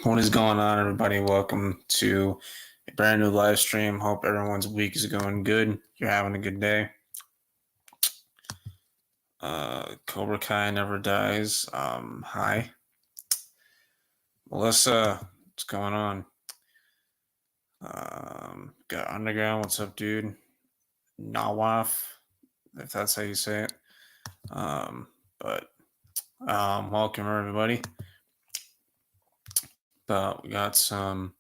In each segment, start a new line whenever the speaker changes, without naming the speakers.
What is going on, everybody? Welcome to a brand new live stream. Hope everyone's week is going good. You're having a good day. Cobra Kai never dies. Hi, Melissa. What's going on? Got Underground. What's up, dude? Nawaf, if that's how you say it. But welcome everybody. But we got some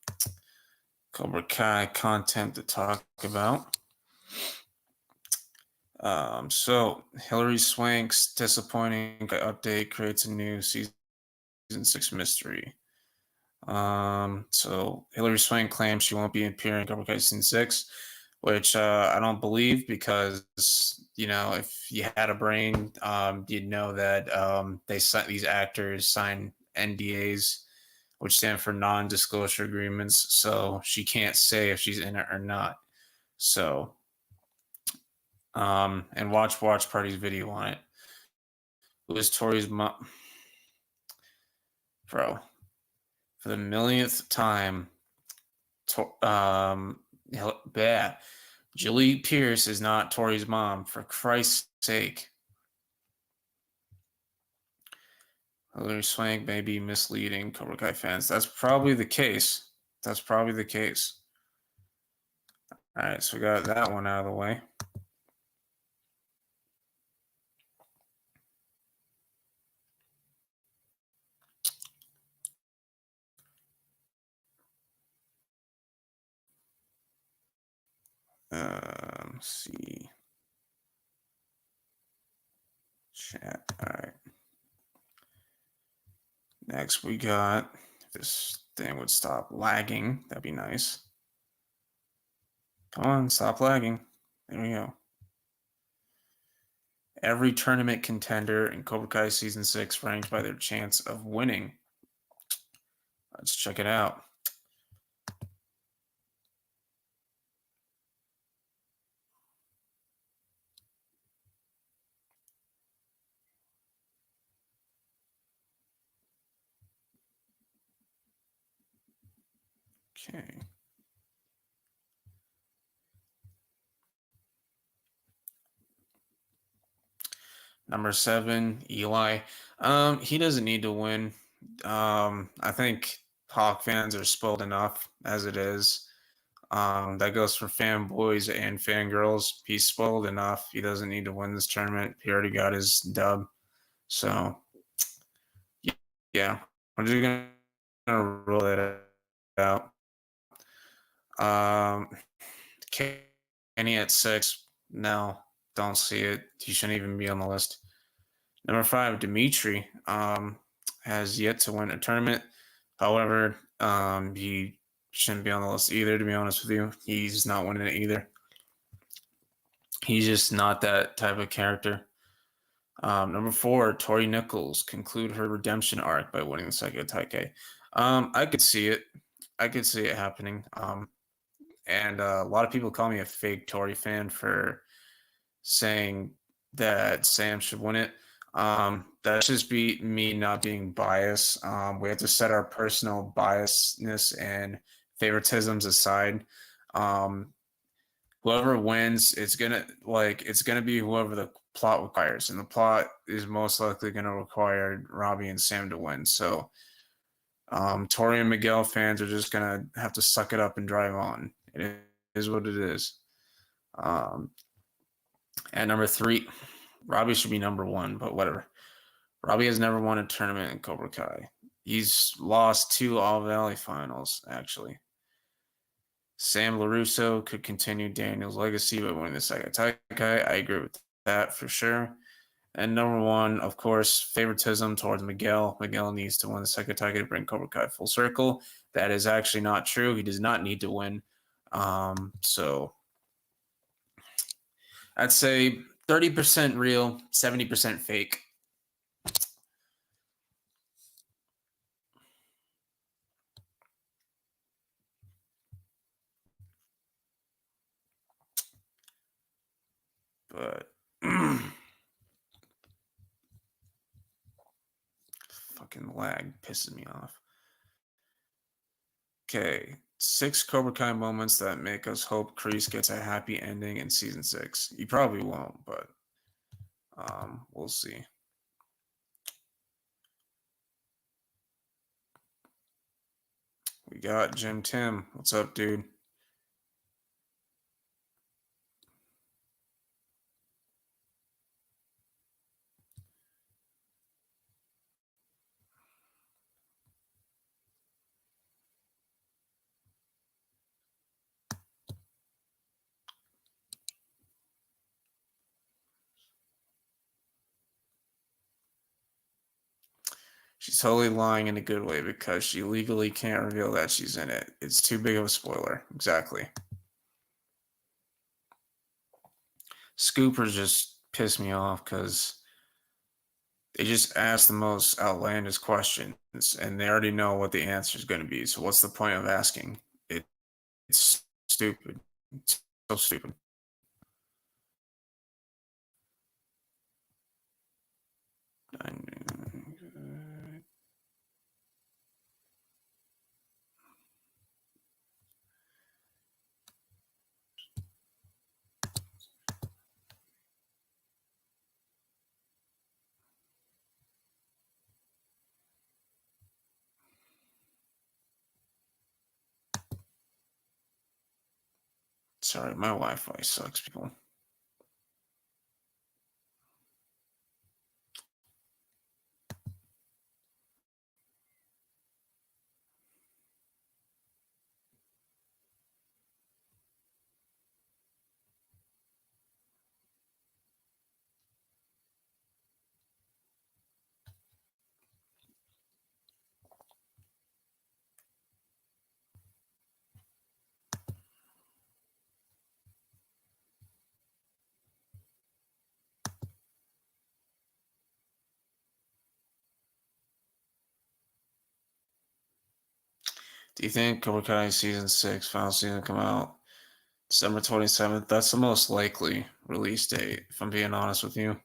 Cobra Kai content to talk about. So Hilary Swank's disappointing update creates a new season 6 mystery. So Hilary Swank claims she won't be appearing in Cobra Kai season 6, which I don't believe because if you had a brain, you'd know that these actors sign NDAs, which stand for non-disclosure agreements. So she can't say if she's in it or not. So and watch Party's video on it. Who is Tori's mom? Bro, for the millionth time, Julie Pierce is not Tori's mom. For Christ's sake. Hilary Swank may be misleading Cobra Kai fans. That's probably the case. All right, so we got that one out of the way. Let's see. Chat. All right. Next, we got, if this thing would stop lagging, that'd be nice. Come on, stop lagging. There we go. Every tournament contender in Cobra Kai Season 6 ranked by their chance of winning. Let's check it out. Okay. Number 7, Eli. He doesn't need to win. I think Hawk fans are spoiled enough as it is. That goes for fanboys and fangirls. He's spoiled enough. He doesn't need to win this tournament. He already got his dub. So, yeah, I'm just gonna roll that out. Kenny at 6. No, don't see it. He shouldn't even be on the list. Number 5, Dimitri, has yet to win a tournament. However, he shouldn't be on the list either, to be honest with you. He's not winning it either. He's just not that type of character. Number 4, Tori Nichols conclude her redemption arc by winning the Psycho Taike. I could see it. I could see it happening. And a lot of people call me a fake Tori fan for saying that Sam should win it. That's just be me not being biased. We have to set our personal biasness and favoritisms aside. Whoever wins, it's gonna be whoever the plot requires, and the plot is most likely gonna require Robbie and Sam to win. So Tori and Miguel fans are just gonna have to suck it up and drive on. It is what it is. At number 3, Robbie should be number 1, but whatever. Robbie has never won a tournament in Cobra Kai. He's lost 2 All Valley finals, actually. Sam LaRusso could continue Daniel's legacy by winning the Psycho Taike. I agree with that for sure. And number 1, of course, favoritism towards Miguel. Miguel needs to win the Psycho Taike to bring Cobra Kai full circle. That is actually not true. He does not need to win. So I'd say 30% real, 70% fake. But fucking lag pisses me off. Okay, 6 Cobra Kai moments that make us hope Kreese gets a happy ending in season 6. He probably won't, but we'll see. We got Jim Tim. What's up, dude? She's totally lying in a good way because she legally can't reveal that she's in it. It's too big of a spoiler. Exactly. Scoopers just piss me off because they just ask the most outlandish questions and they already know what the answer is going to be. So what's the point of asking? It's stupid. It's so stupid. Sorry, my Wi-Fi sucks, people. Do you think Cobra Kai season 6 final season come out December 27th? That's the most likely release date. If I'm being honest with you,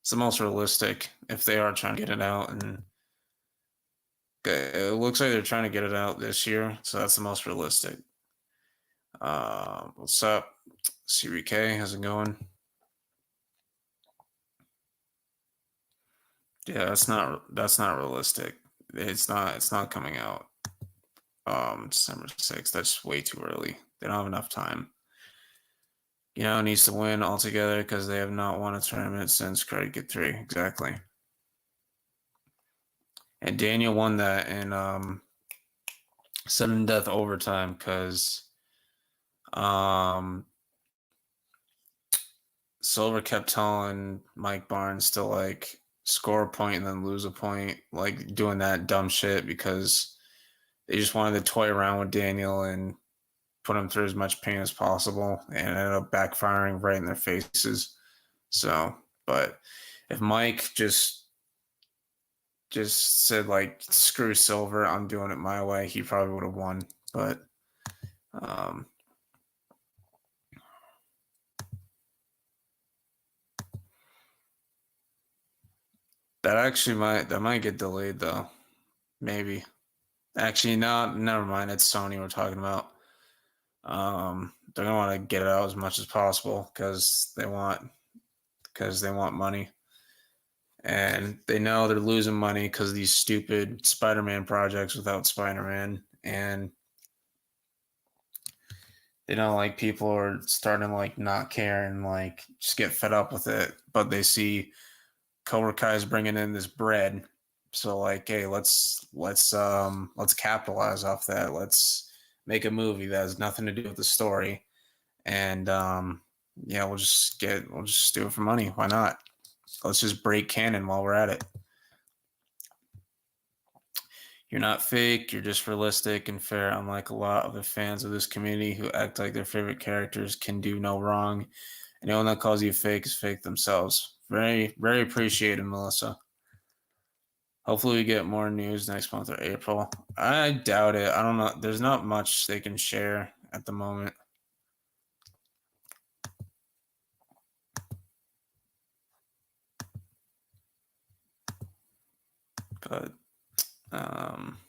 it's the most realistic if they are trying to get it out. And it looks like they're trying to get it out this year, so that's the most realistic. What's up, CBK? How's it going? Yeah, that's not realistic. It's not coming out December 6th. That's way too early. They don't have enough time. Needs to win altogether because they have not won a tournament since Karate Kid 3. Exactly. And Daniel won that in sudden death overtime because um, Silver kept telling Mike Barnes to like score a point and then lose a point, like doing that dumb shit because they just wanted to toy around with Daniel and put him through as much pain as possible, and it ended up backfiring right in their faces. So, but if Mike just said like screw Silver, I'm doing it my way, he probably would have won. But um, that might get delayed though. Maybe. Actually, no, never mind. It's Sony we're talking about. They're gonna want to get it out as much as possible because they want money, and they know they're losing money because of these stupid Spider-Man projects without Spider-Man, and like people are starting to like not care and like just get fed up with it, but they see Cobra Kai is bringing in this bread, so like, hey, let's capitalize off that. Let's make a movie that has nothing to do with the story, and yeah, we'll just do it for money. Why not? Let's just break canon while we're at it. You're not fake, you're just realistic and fair, unlike a lot of the fans of this community who act like their favorite characters can do no wrong. Anyone that calls you fake is fake themselves. Very, very appreciated, Melissa. Hopefully, we get more news next month or April. I doubt it. I don't know. There's not much they can share at the moment. But, um,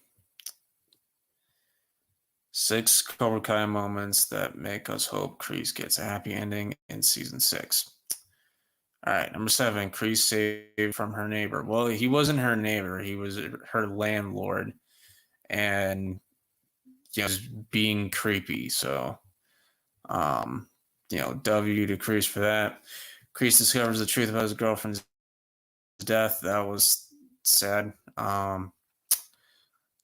6 Cobra Kai moments that make us hope Kreese gets a happy ending in season 6. All right, number 7, Kreese saved from her neighbor. Well, he wasn't her neighbor; he was her landlord, and just being creepy. So, W to Kreese for that. Kreese discovers the truth about his girlfriend's death. That was sad.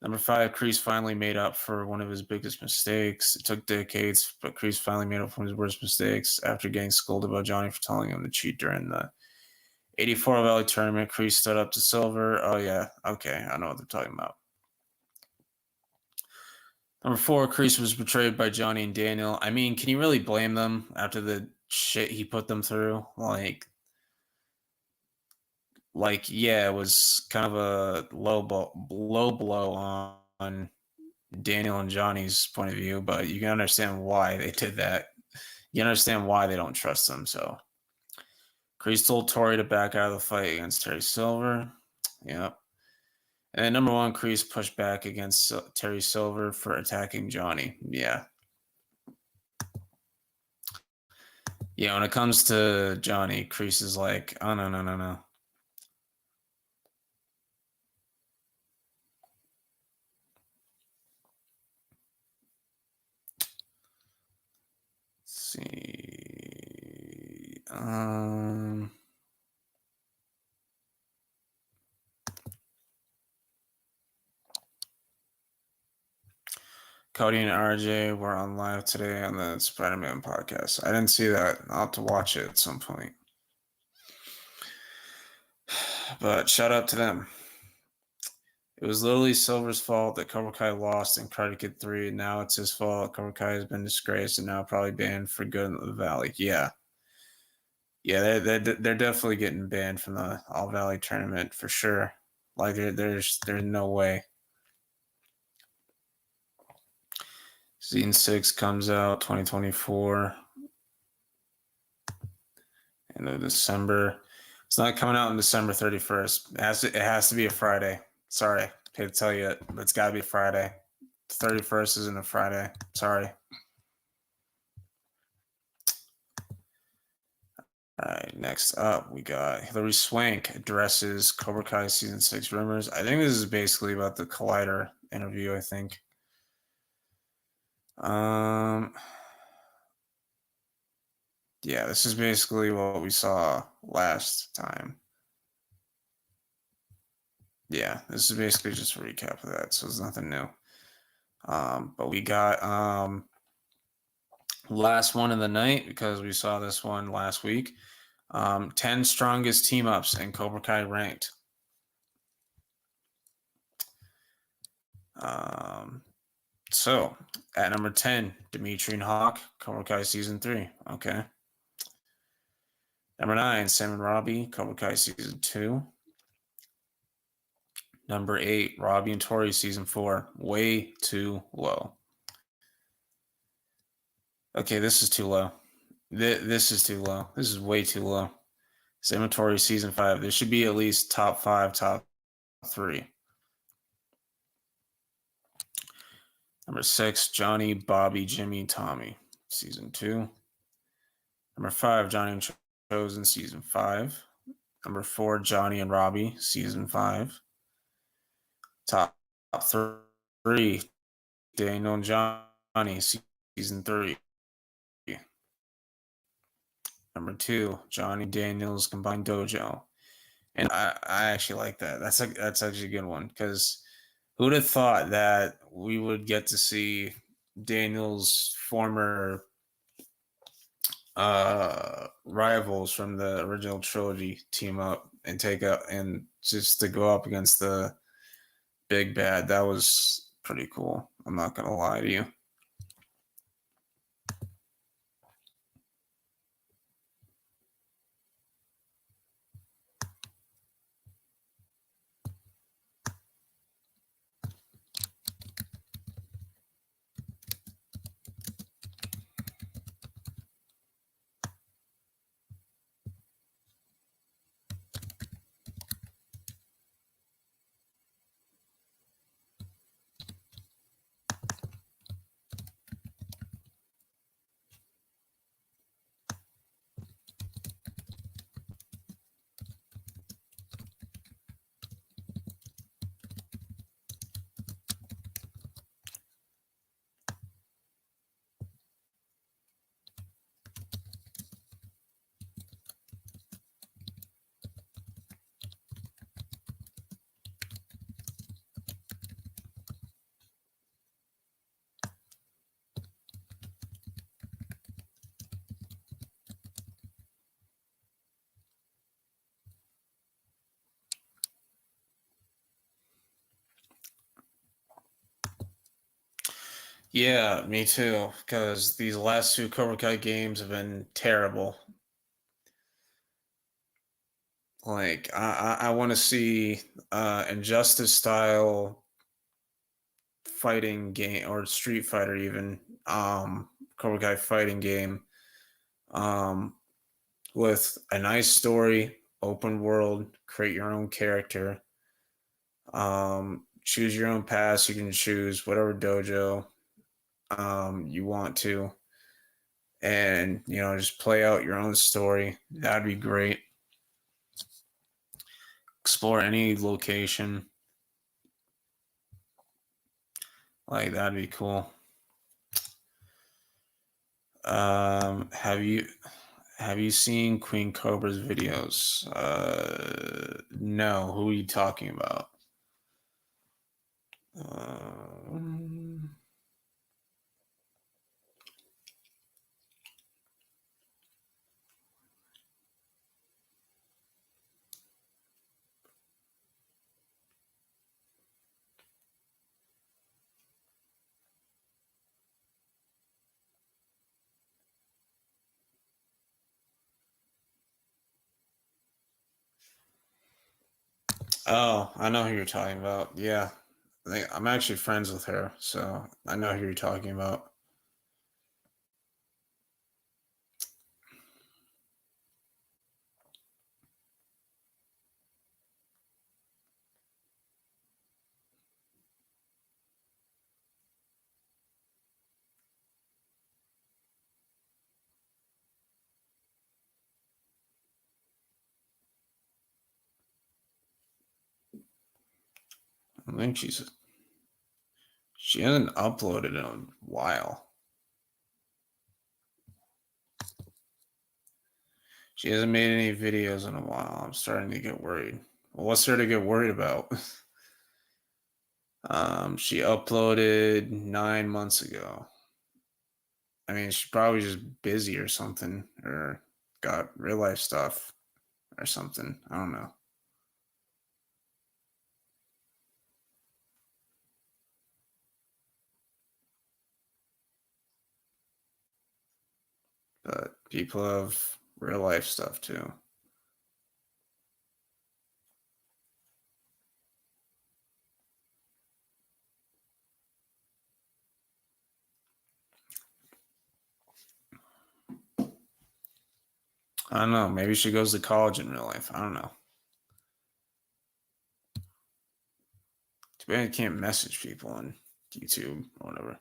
Number 5, Kreese finally made up for one of his biggest mistakes. It took decades, but Kreese finally made up for his worst mistakes after getting scolded by Johnny for telling him to cheat during the 84 Valley tournament. Kreese stood up to Silver. Oh, yeah. Okay. I know what they're talking about. Number 4, Kreese was betrayed by Johnny and Daniel. I mean, can you really blame them after the shit he put them through? Yeah, it was kind of a low blow on Daniel and Johnny's point of view, but you can understand why they did that. You can understand why they don't trust them. So Kreese told Tori to back out of the fight against Terry Silver. Yep. And then number 1, Kreese pushed back against Terry Silver for attacking Johnny. Yeah. Yeah, when it comes to Johnny, Kreese is like, oh, no. Let's see. Cody and RJ were on live today on the Spider-Man podcast. I didn't see that. I'll have to watch it at some point. But shout out to them. It was literally Silver's fault that Cobra Kai lost in Karate Kid 3, and now it's his fault. Cobra Kai has been disgraced and now probably banned for good in the Valley. Yeah. Yeah, they're definitely getting banned from the All Valley tournament for sure. Like there's no way. Season 6 comes out 2024 in December. It's not coming out on December 31st. It has to be a Friday. Sorry, I hate to tell you it, but it's got to be Friday. 31st isn't a Friday. Sorry. All right, next up, we got Hilary Swank addresses Cobra Kai Season 6 rumors. I think this is basically about the Collider interview, I think. Yeah, this is basically what we saw last time. Yeah, this is basically just a recap of that, so it's nothing new. But we got last one of the night, because we saw this one last week. 10 strongest team ups in Cobra Kai ranked. So at number 10, Dimitri and Hawk, Cobra Kai Season 3. Okay. Number 9, Sam and Robbie, Cobra Kai Season 2. Number 8, Robbie and Tori Season 4. Way too low. Okay, this is too low. This is too low. This is way too low. Sam and Tori Season 5. There should be at least top 5, top 3. Number 6, Johnny, Bobby, Jimmy, Tommy, Season 2. Number 5, Johnny and Chosen, Season 5. Number 4, Johnny and Robbie, Season 5. Top 3, Daniel and Johnny, Season 3. Number 2, Johnny Daniels Combined Dojo. And I actually like that. That's actually a good one, because who would have thought that we would get to see Daniel's former rivals from the original trilogy team up and take up and just to go up against the big bad? That was pretty cool. I'm not gonna lie to you. Yeah, me too. Because these last two Cobra Kai games have been terrible. Like I want to see Injustice style fighting game or Street Fighter even Cobra Kai fighting game um with a nice story, open world, create your own character, choose your own path. You can choose whatever dojo you want to, and just play out your own story. That'd be great. Explore any location, like that'd be cool. Have you seen Queen Cobra's videos? No. Who are you talking about? Um, oh, I know who you're talking about. Yeah, I'm actually friends with her, so I know who you're talking about. I think she hasn't uploaded in a while. She hasn't made any videos in a while. I'm starting to get worried. Well, what's there to get worried about? She uploaded 9 months ago. I mean, she's probably just busy or something, or got real life stuff or something. I don't know. But people have real life stuff too. I don't know. Maybe she goes to college in real life. I don't know. Too bad I can't message people on YouTube or whatever.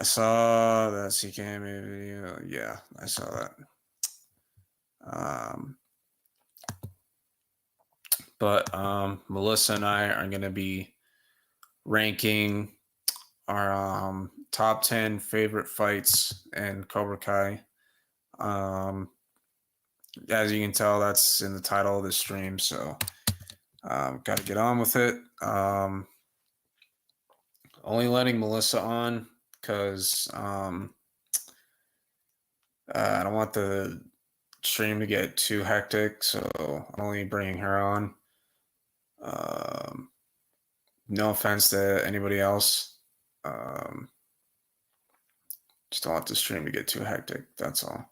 I saw that CK made a video. Yeah, I saw that. Um, but Melissa and I are going to be ranking our top 10 favorite fights in Cobra Kai. Um, as you can tell, that's in the title of the stream. So got to get on with it. Only letting Melissa on because I don't want the stream to get too hectic. So I'm only bringing her on. Um, no offense to anybody else. Just don't want the stream to get too hectic. That's all.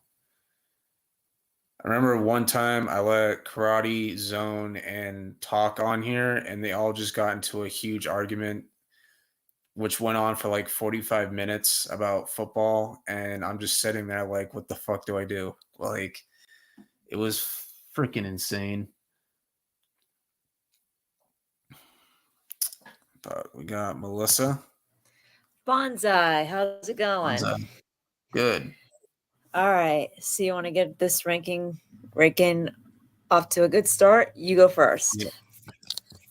I remember one time I let Karate Zone and Talk on here, and they all just got into a huge argument, which went on for like 45 minutes about football. And I'm just sitting there like, what the fuck do I do? Like, it was freaking insane. But we got Melissa.
Bonsai, how's it going?
Good.
All right. So you want to get this ranking off to a good start? You go first.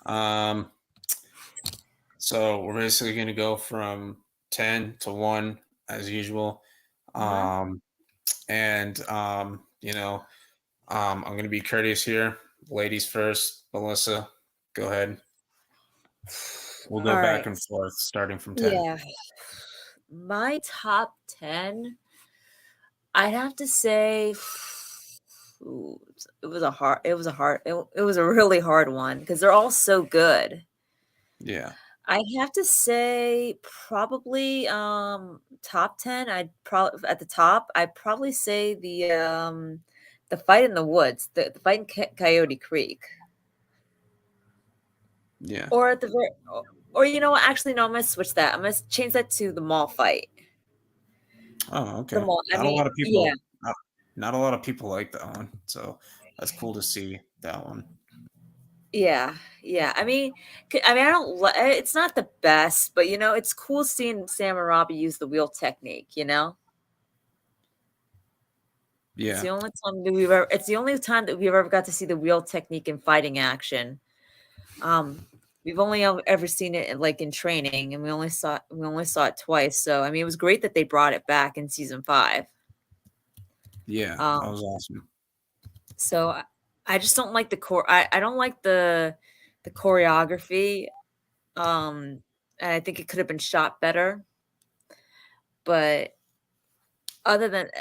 Yeah. So we're basically going to go from 10 to 1 as usual.
Mhm.
I'm going to be courteous here. Ladies first. Melissa, go ahead. We'll go
All
back
right.
and forth starting from 10.
Yeah. My top 10, I'd have to say ooh, it was a really hard one because they're all so good.
Yeah.
I have to say probably, top 10, I'd probably at the top, I'd probably say the fight in the woods, the fight in Coyote Creek,
Yeah.
or at the very or you know what, actually, no, I'm gonna switch that, I'm gonna change that to the mall fight.
Oh,
The
okay.
mall I
Not a
mean
lot of
yeah,
people. Not a lot of people like that one. So that's cool to see that one.
yeah, yeah, I mean, I don't li it's not the best, but, it's cool seeing Sam and Robbie use the wheel technique, you know?
Yeah.
It's the only time that we've ever got to see the wheel technique in fighting action. Um, we've only ever seen it, like, in training, and we only saw it twice, so, I mean, it was great that they brought it back in season 5.
Yeah. That
Um,
was awesome.
so I just don't like I don't like the choreography, and I think it could have been shot better, but other than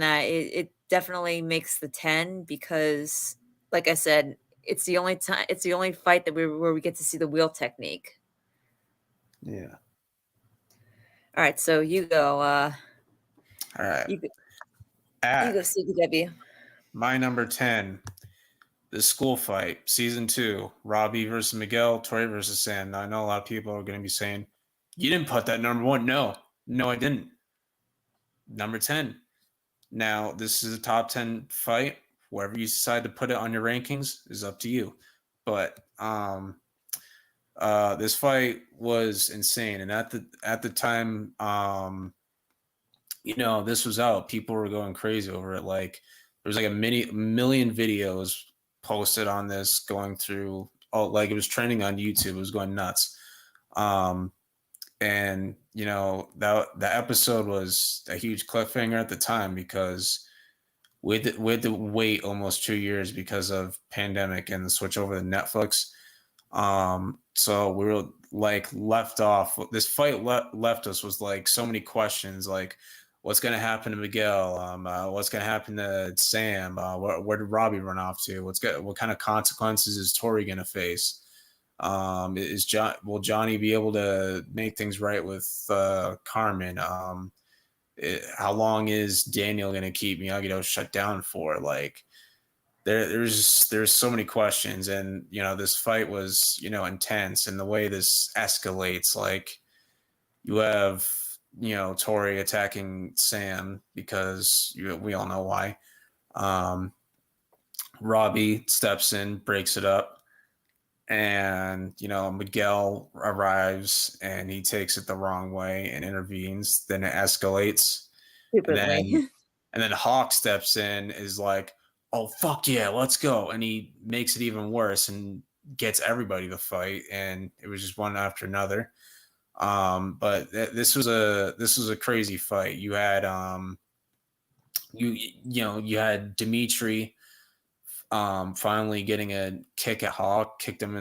that, it definitely makes the 10 because, like I said, it's the only fight that where we get to see the wheel technique.
Yeah.
All right, so
All right.
you go you
At
go CBW.
my number 10, the school fight, season 2, Robbie versus Miguel, Tori versus Sam. Now, I know a lot of people are going to be saying, you didn't put that number 1. No. No, I didn't. Number 10. Now, this is a top 10 fight. Wherever you decide to put it on your rankings is up to you. But this fight was insane, and at the time, this was out. People were going crazy over it. Like there was like a million videos posted on this, going through. Oh, like it was trending on YouTube. It was going nuts. Um, and that the episode was a huge cliffhanger at the time because we had to wait almost 2 years because of pandemic and the switch over to Netflix. So we were like left off. This fight left us was like so many questions, like what's going to happen to Miguel? What's going to happen to Sam? Where did Robbie run off to? What kind of consequences is Tori going to face? Will Johnny be able to make things right with Carmen? How long is Daniel going to keep Miyagi-Do shut down for? Like there's so many questions, and this fight was intense, and the way this escalates, like you have Tori attacking Sam because we all know why. um Robbie steps in, breaks it up, and Miguel arrives and he takes it the wrong way and intervenes. Then it escalates, and
Stupidly.
then Hawk steps in, is like, "Oh fuck yeah, let's go!" And he makes it even worse and gets everybody to fight, and it was just one after another. But this was a crazy fight. You had you had Dimitri finally getting a kick at Hawk, kicked him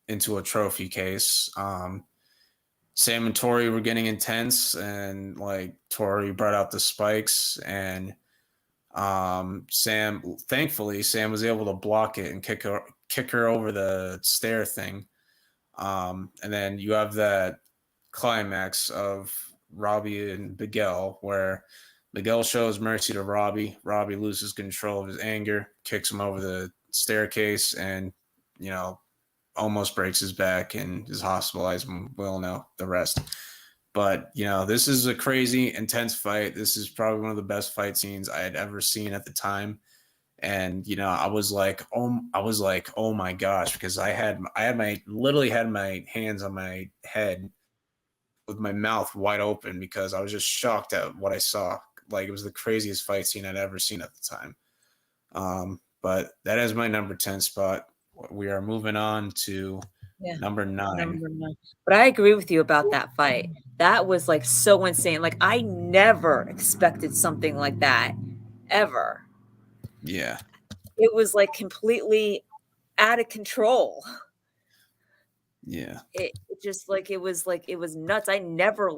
into a trophy case. Sam and Tori were getting intense, and like Tori brought out the spikes, and thankfully Sam was able to block it and kick her over the stair thing. And then you have that climax of Robbie and Miguel, where Miguel shows mercy to Robbie. Robbie loses control of his anger, kicks him over the staircase, and you know almost breaks his back and is hospitalized. We'll know the rest. But this is a crazy, intense fight. This is probably one of the best fight scenes I had ever seen at the time. And I was like, oh my gosh, because I literally had my hands on my head with my mouth wide open because I was just shocked at what I saw. Like it was the craziest fight scene I'd ever seen at the time. But that is my number 10 spot. We are moving on to
Yeah,
number 9.
number 9. But I agree with you about that fight. That was, like, so insane. Like, I never expected something like that, ever.
Yeah,
It was, like, completely out of control.
yeah,
It just it was nuts. I never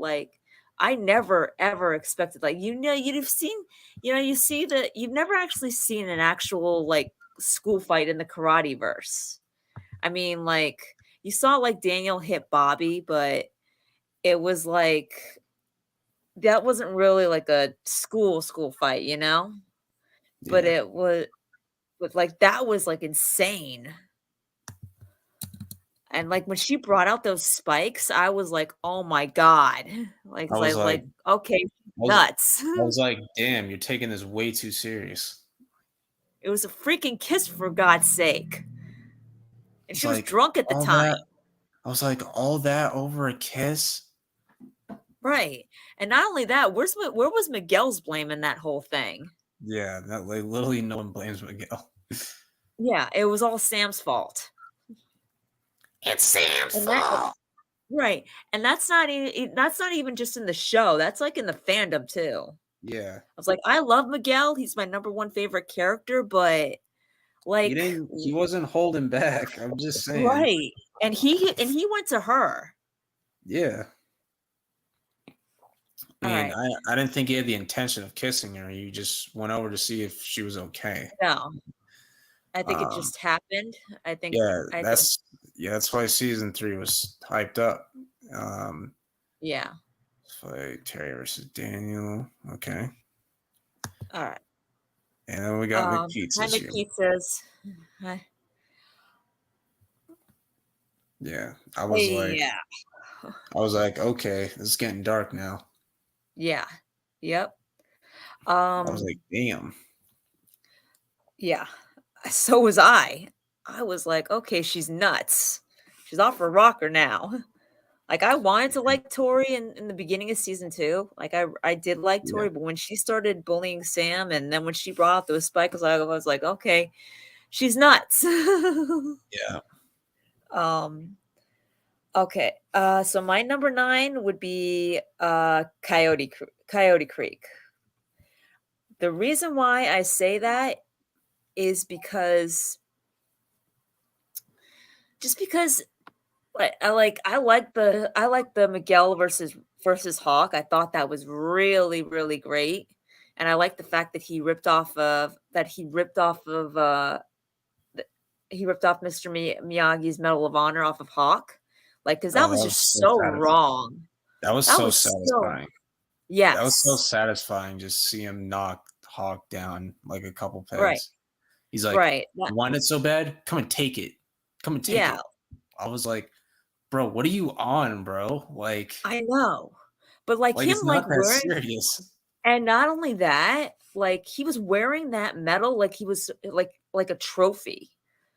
ever expected, like, you've seen you see that you've never actually seen an actual, like, school fight in the karate verse. I mean, like, you saw like Daniel hit Bobby, but it was like that wasn't really like a school fight, you know? But
Yeah.
it was but like that was like insane. And like when she brought out those spikes, I was like, "Oh my god." Like
I
it's
was like,
okay,
I was,
nuts.
I was like, damn, you're taking this way too serious.
It was a freaking kiss for God's sake. And
It's
she was
like
drunk at the
all
time.
that. I was like, all that over a kiss?
Right. And not only that, where was Miguel's blame in that whole thing?
Yeah, that like literally no one blames Miguel.
Yeah, it was all Sam's fault.
It's Sam's
And that
fault.
right. And that's not even just in the show. That's like in the fandom too. I
Yeah.
was like, I love Miguel. He's my number one favorite character, but like
He wasn't holding back. I'm just saying.
right. And he went to her.
Yeah. I
All
mean,
right.
I didn't think he had the intention of kissing her. You just went over to see if she was okay.
No. I think it
Um,
just happened.
yeah,
I think
that's why season 3 was hyped up.
yeah.
Fight Terry versus Daniel. Okay.
All right.
And then we got
Hi
McPizzas here.
McPizzas. Hi.
Yeah.
Yeah.
I was like, okay, it's getting dark now.
Yeah. Yep.
I was
Um,
like, damn.
yeah. So was I. I was like, okay, she's nuts. She's off her rocker now. Like I wanted to like Tori in the beginning of season two. Like I did like
Yeah.
Tori, but when she started bullying Sam and then when she brought out those spikes, I was like, okay, she's nuts.
Yeah.
um okay. So my number 9 would be Coyote Creek. The reason why I say that is because just because I like the Miguel versus Hawk. I thought that was really really great, and I like the fact that he ripped off Mr. Miyagi's Medal of Honor off of Hawk, like because
Oh,
that
that
was
was
just
so
so
satisfying.
wrong.
That was
That
so
was so
satisfying. That was so
yes,
satisfying. Just see him knock Hawk down like a couple
right,
pegs. He's like,
right,
"You want it so bad? Come and take it. Come and take
yeah,
it." I was like, "Bro, what are you on, bro?
I know, but like him
It's
like
not that
wearing
serious."
and not only that, like he was wearing that medal like he was like a trophy.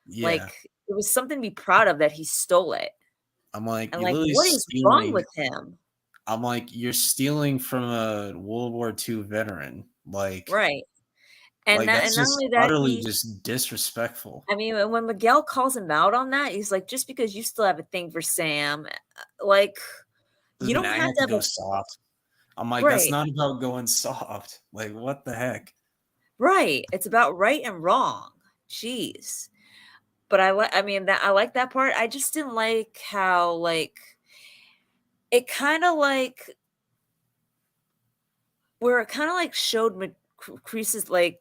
Yeah,
Like, it was something to be proud of that he stole it,
I'm like,
and,
"You're
like,
literally
what is wrong
stealing."
with him?
I'm like, "You're stealing from a World War II veteran."
Right, and
That's
not
just
only that,
utterly
he
just disrespectful.
I mean, when Miguel calls him out on that, he's like, "Just because you still have a thing for Sam, like, you
Doesn't mean
don't
I
have
have
to
to
have
go
a."
soft. I'm like, "That's
Right,
not about going soft." Like, what the heck?
right, it's about right and wrong. Jeez. But I mean, that I like that part, I just didn't like how, like, it kinda, like where it kinda, like, showed Crease's, like,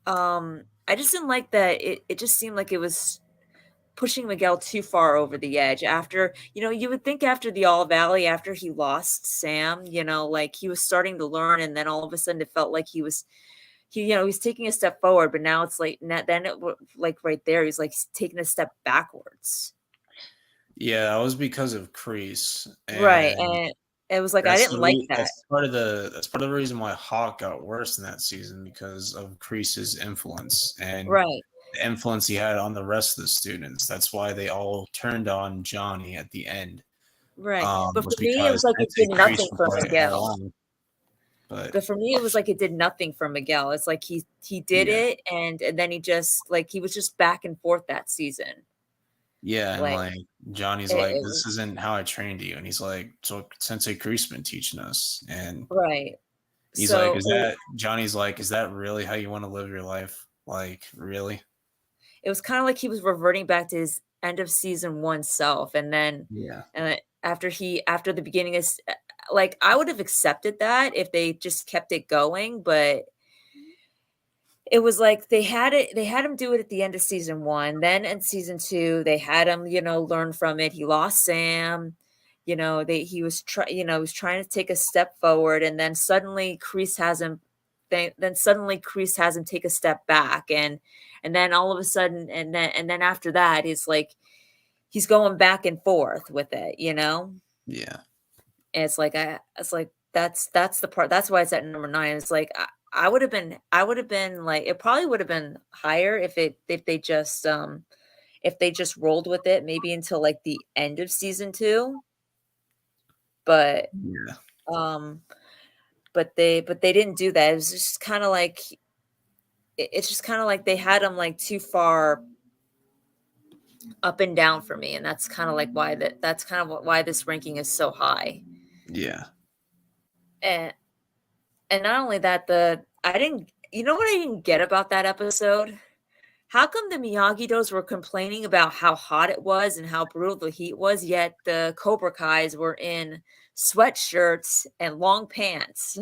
I just didn't like that it just seemed like it was pushing Miguel too far over the edge after you would think after the All Valley, after he lost Sam, like, he was starting to learn, and then all of a sudden it felt like he's taking a step forward, but now it's like then like, right there, he's taking a step backwards.
Yeah, that was because of Crease,
Right,
and
and it was like, I didn't like that.
that's part of the reason why Hawk got worse in that season because of Crease's influence and
Right,
the influence he had on the rest of the students. That's why they all turned on Johnny at the end.
right, but
Was
for me, it was
because
like
I'd
it
say
did
Crease
nothing
would
for
play it head
Miguel.
on, but
But for me, it was like it did nothing for Miguel. It's like he did
yeah,
it, and then he was just back and forth that season.
yeah, and
Like,
like Johnny's like,
it
"This
was
isn't how I trained you," and he's like, "So Sensei Crease been teaching us," and
right.
he's like,
So,
"Is that?" Johnny's like, "Is that really how you want to live your life? Like, really?"
it was kinda like he was reverting back to his end of season 1 self,
Yeah.
after the beginning is I would have accepted that if they just kept it going, but it was like they had him do it at the end of season 1, then in season 2, they had him, learn from it. He lost Sam, he was he was trying to take a step forward, and then suddenly Kreese has him then suddenly Kreese has him take a step back, and then all of a sudden and then after that, he's going back and forth with it, you know?
Yeah.
And it's like that's the part that's why it's at number 9. It's like I would have been like it probably would have been higher if they just rolled with it maybe until like the end of season 2, but
Yeah.
um but they didn't do that. It was just kind of like it's just kind of like they had them like too far up and down for me, and that's kind of like that's kind of why this ranking is so high.
Yeah.
And And not only that, the I didn't you know what I didn't get about that episode? How come the Miyagi-Dos were complaining about how hot it was and how brutal the heat was, yet the Cobra Kais were in sweatshirts and long pants?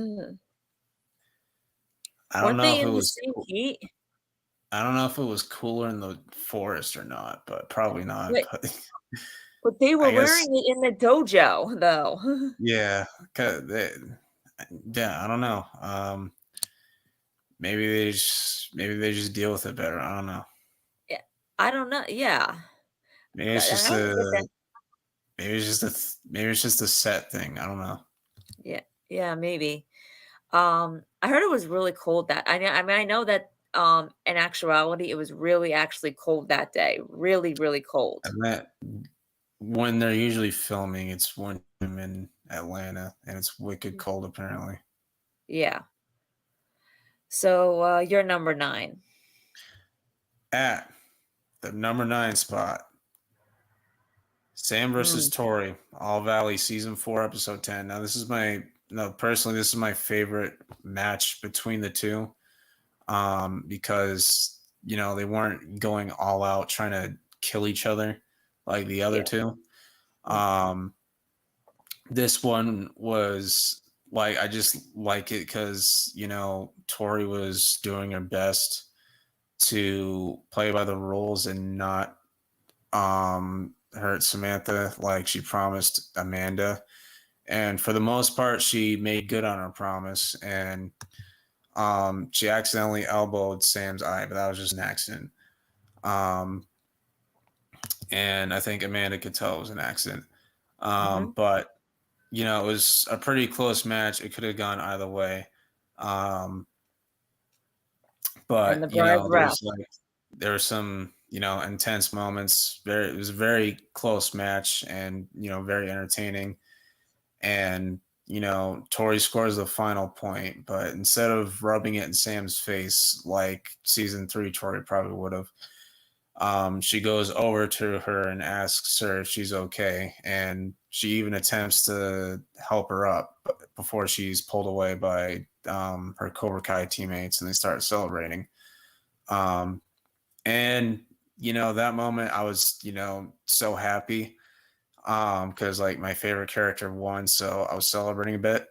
I don't
Weren't
know
they
if it
in the
was
same heat?
I don't know if it was cooler in the forest or not, but probably not.
But
But
but they were
I guess
wearing it in the dojo, though.
yeah, 'cause yeah, I don't know. Maybe they just deal with it better. I don't know.
Yeah, I don't know. Yeah,
Maybe it's
I
just
don't get that.
maybe it's just a set thing. I don't know.
Yeah, yeah, maybe. I heard it was really cold that I mean, I know that, in actuality, it was really actually cold that day, really, really cold.
And that when they're usually filming, it's when I'm in Atlanta and it's wicked
Mm.
cold apparently.
Yeah. So, you're number 9.
At the number 9 spot, Sam versus
Mm,
Tori, All Valley season 4 episode 10. Now this is my no personally this is my favorite match between the two. Because they weren't going all out trying to kill each other like the other
yeah.
two.
Mm,
Um, this one was like I just like it because Tori was doing her best to play by the rules and not hurt Samantha like she promised Amanda. And for the most part, she made good on her promise. And she accidentally elbowed Sam's eye, but that was just an accident. Um, and I think Amanda could tell it was an accident.
mhm.
But it was a pretty close match. It could have gone either way. Um,
And the
but
bride ref.
there were some intense moments. It was a very close match, and very entertaining. And Tori scores the final point, but instead of rubbing it in Sam's face like season 3 Tori probably would have, she goes over to her and asks her if she's okay, and she even attempts to help her up before she's pulled away by her Cobra Kai teammates, and they start celebrating. Um, and that moment I was so happy because like my favorite character won, so I was celebrating a bit.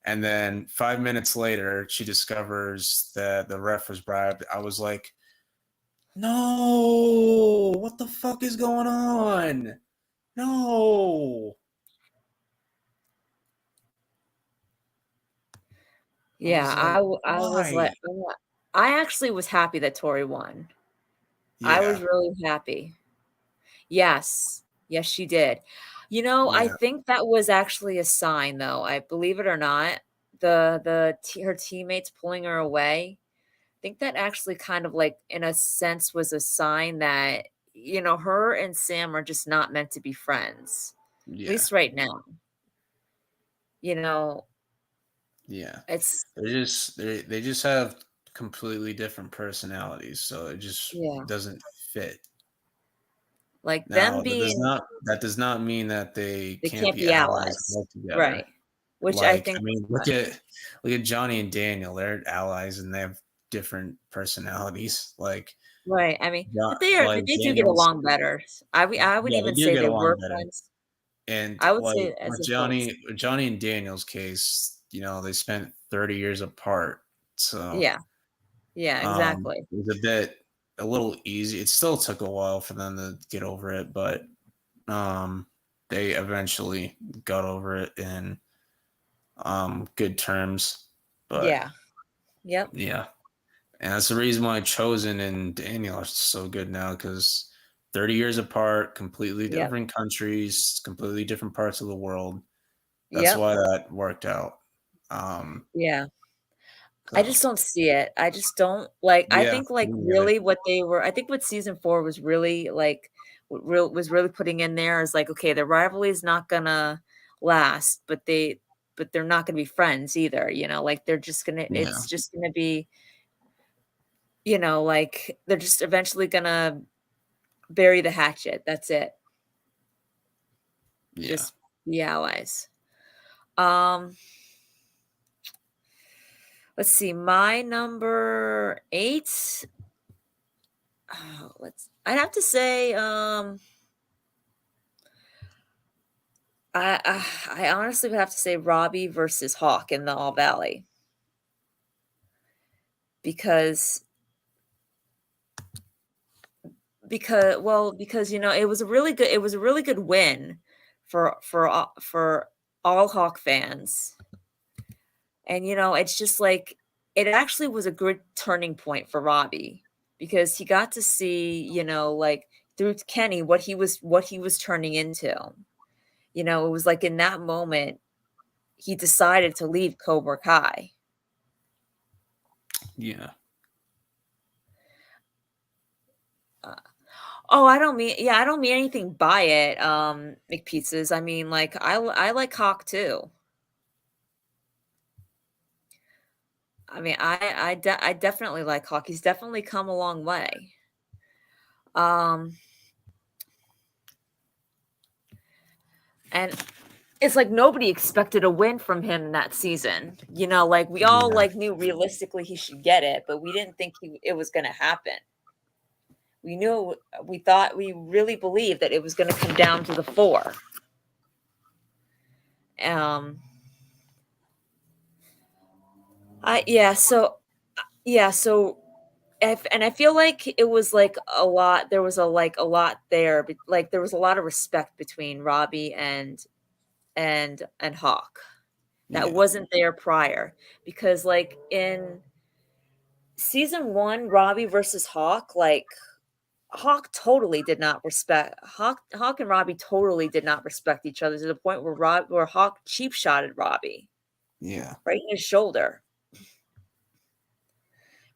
And then 5 minutes later, she discovers that the ref was bribed. I was like, no, what the fuck is going on? No. I
Yeah,
was like,
I was like
why?
I actually was happy that Tori won. I was
Yeah,
really happy. Yes. Yes, she did. I
yeah,
think that was actually a sign, though. I believe it or not, her teammates pulling her away. I think that actually kind of like, in a sense, was a sign that, her and Sam are just not meant to be friends, at
yeah,
least right now. You know,
yeah.
it's
They just have completely different personalities, so it just
yeah,
doesn't fit.
like them
Now,
being
that does not mean that they
they
can't
can't
be
be
allies and
allies.
work together.
Right. Which I
Like, I
think
mean, look at Johnny and Daniel. They're allies and they have different personalities.
right. I mean,
Jo-
but
like
they do get
Daniel's,
along better. I wouldn't
yeah, they
even
do
say
get
they
along
were
better.
friends.
And
I would
like
say as
with
a close.
Johnny and Daniel's case, they spent 30 years apart. So
Yeah. Yeah, exactly.
It was a little easy. It still took a while for them to get over it, but um, they eventually got over it in good terms. But
Yeah. Yep.
yeah, and that's the reason why Chosen and Daniel are so good now, because 30 years apart, completely
Yep.
different countries, completely different parts of the world. That's
Yep.
why that worked out. Um,
Yeah. I
so
just don't see it. I just don't like I
yeah,
think, like,
we get it.
really what they were I think what season 4 was really, like, what real was really putting in there is, like, okay, the rivalry is not gonna last, but they're not gonna be friends either, like, they're just gonna
Yeah,
it's just gonna be, like, they're just eventually gonna bury the hatchet, that's it.
yeah.
Just be allies. Um, let's see, my number 8, I'd have to say, I honestly would have to say Robbie versus Hawk in the All Valley because it was a really good win for all Hawk fans. And it's just like it actually was a good turning point for Robbie because he got to see, like through Kenny what he was turning into. It was like in that moment he decided to leave Cobra Kai.
Yeah,
Uh, Oh, I don't mean anything by it, McPizzas. I mean, like, I like Hawk too. I mean, I definitely like Hawk. He's definitely come a long way. Um, and it's like nobody expected a win from him in that season. Like we all
yeah,
like knew realistically he should get it, but we didn't think it was going to happen. We really believed that it was going to come down to the four. Um, I yeah, so and I feel like it was like a lot. There was a lot there, but like there was a lot of respect between Robbie and Hawk that
yeah,
wasn't there prior because like in season one, Robbie versus Hawk, like Hawk totally did not respect Hawk and Robbie totally did not respect each other to the point where Hawk cheap shotted Robbie
yeah,
right in his shoulder.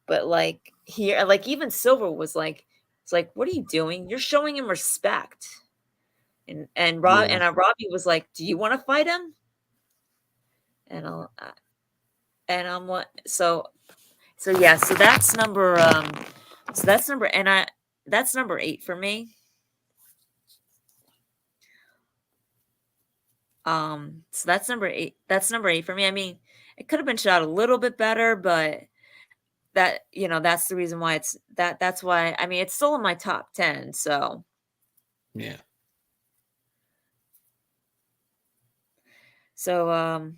But like here, like even Silver was like, it's like, what are you doing? You're showing him respect.
yeah.
Robbie was like, do you want to fight him? And I'm what so yeah, so that's number and I that's number 8 for me. So that's number 8. That's number 8 for me. I mean, it could have been shot a little bit better, but that's the reason why that's why I mean, it's still in my top 10.
Yeah.
So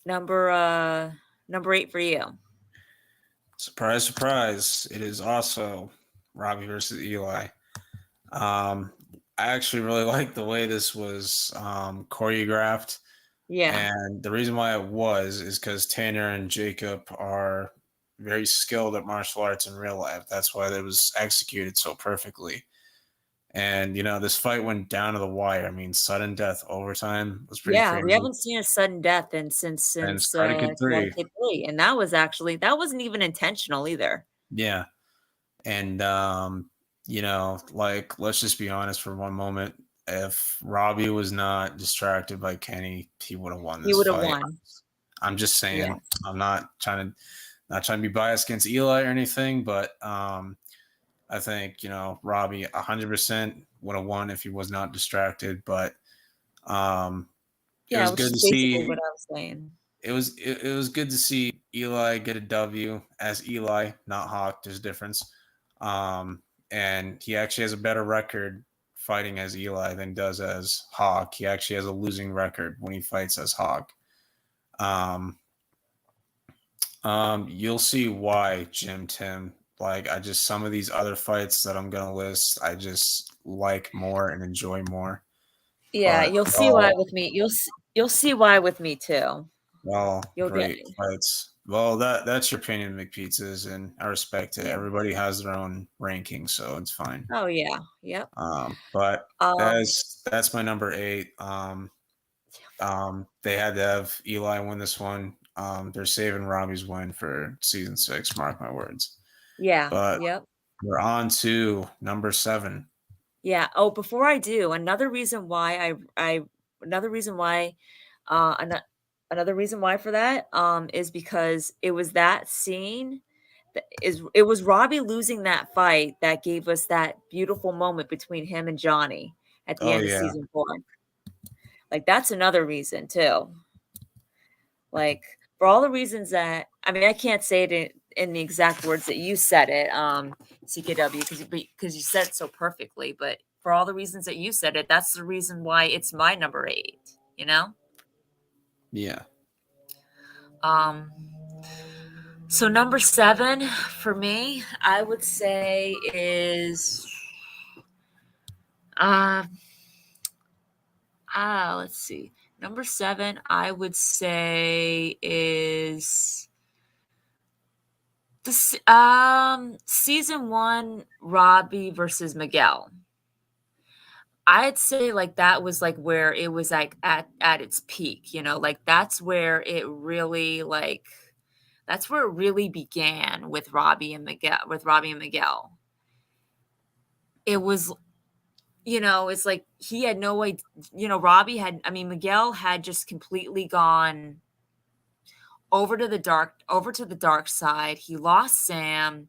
number number 8 for you.
Surprise, surprise. It is also Robbie versus Eli. Um, I actually really like the way this was choreographed.
Yeah.
And the reason why it was is because Tanner and Jacob are very skilled at martial arts in real life. That's why it was executed so perfectly. And, this fight went down to the wire. I mean, sudden death overtime was pretty
Yeah, we
crazy.
haven't seen a sudden death
And
since
Karate Kid 3.
Karate Kid 3, and that wasn't even intentional either.
Yeah. And like let's just be honest for one moment. If Robbie was not distracted by Kenny, he would have won
He
this
would have
fight.
won.
I'm just
Yeah.
saying. I'm not trying to be biased against Eli or anything, but I think Robbie 100% would have won if he was not distracted. But um, it
Yeah,
was
which
good
is
to
basically
see.
what I was saying.
It was good to see Eli get a W as Eli, not Hawk. There's a difference. Um, and he actually has a better record fighting as Eli than he does as Hawk. He actually has a losing record when he fights as Hawk. Um, You'll see why, Jim Tim. Like, I just some of these other fights that I'm gonna list, I just like more and enjoy more.
Yeah,
But
you'll see why
all
with me. You'll see why with me too.
all
You'll get
great fights. Well, that's your opinion, McPizzas, and I respect it.
yeah.
Everybody has their own ranking, so it's fine.
Oh yeah. Yep.
But
Um
that's my number eight. They had to have Eli win this one. They're saving Robbie's win for season 6. Mark my words.
yeah.
But
Yep.
we're on to number 7.
Yeah. Oh, before I do, another reason why uh ano- another reason why for that is because it was that scene it was Robbie losing that fight that gave us that beautiful moment between him and Johnny at the
Oh
end of
yeah,
season 4. Like that's another reason too. Like for all the reasons that I mean I can't say it in the exact words that you said it, CKW, because you said it so perfectly. But for all the reasons that you said it, that's the reason why it's my number 8. You know.
yeah.
Um. So number 7 for me, I would say is uh let's see. Number 7, I would say is season 1 Robbie versus Miguel. I'd say like that was like where it was like at its peak, you know, like that's where it really began with Robbie and Miguel. It was, you know, it's like he had no way, you know, Miguel had just completely gone over to the dark side. He lost Sam,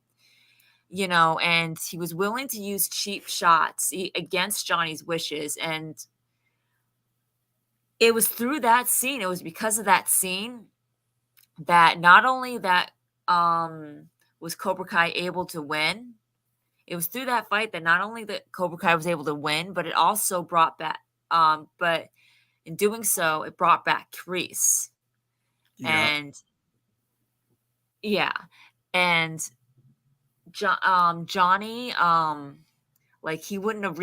you know, and he was willing to use cheap shots against Johnny's wishes. And it was through that scene, it was because of that scene that not only that was Cobra Kai able to win, it was through that fight that not only that Cobra Kai was able to win, but it also brought back, but in doing so, it brought back Kreese.
Yeah.
And yeah, and Johnny, like he wouldn't have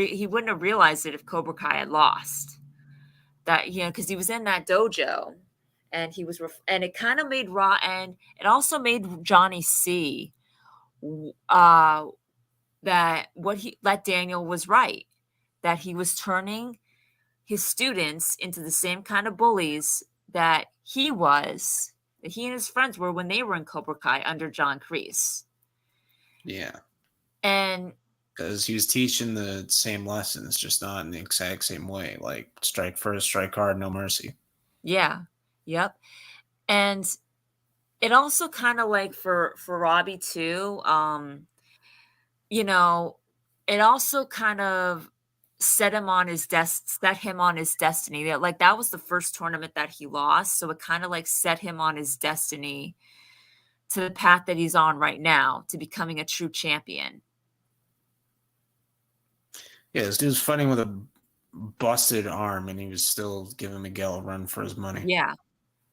realized it if Cobra Kai had lost. That you know, because he was in that dojo, and and it kind of made Raw, and it also made Johnny see, uh, that what he that Daniel was right, that he was turning his students into the same kind of bullies that he and his friends were when they were in Cobra Kai under John Kreese.
Yeah.
And
Because he was teaching the same lessons, just not in the exact same way. Like strike first, strike hard, no mercy.
yeah, yep. And it also kind of like for Robbie too, you know, it also kind of set him on his destiny. That was the first tournament that he lost, so it kind of like set him on his destiny to the path that he's on right now to becoming a true champion.
Yeah, this dude's fighting with a busted arm, and he was still giving Miguel a run for his money.
Yeah.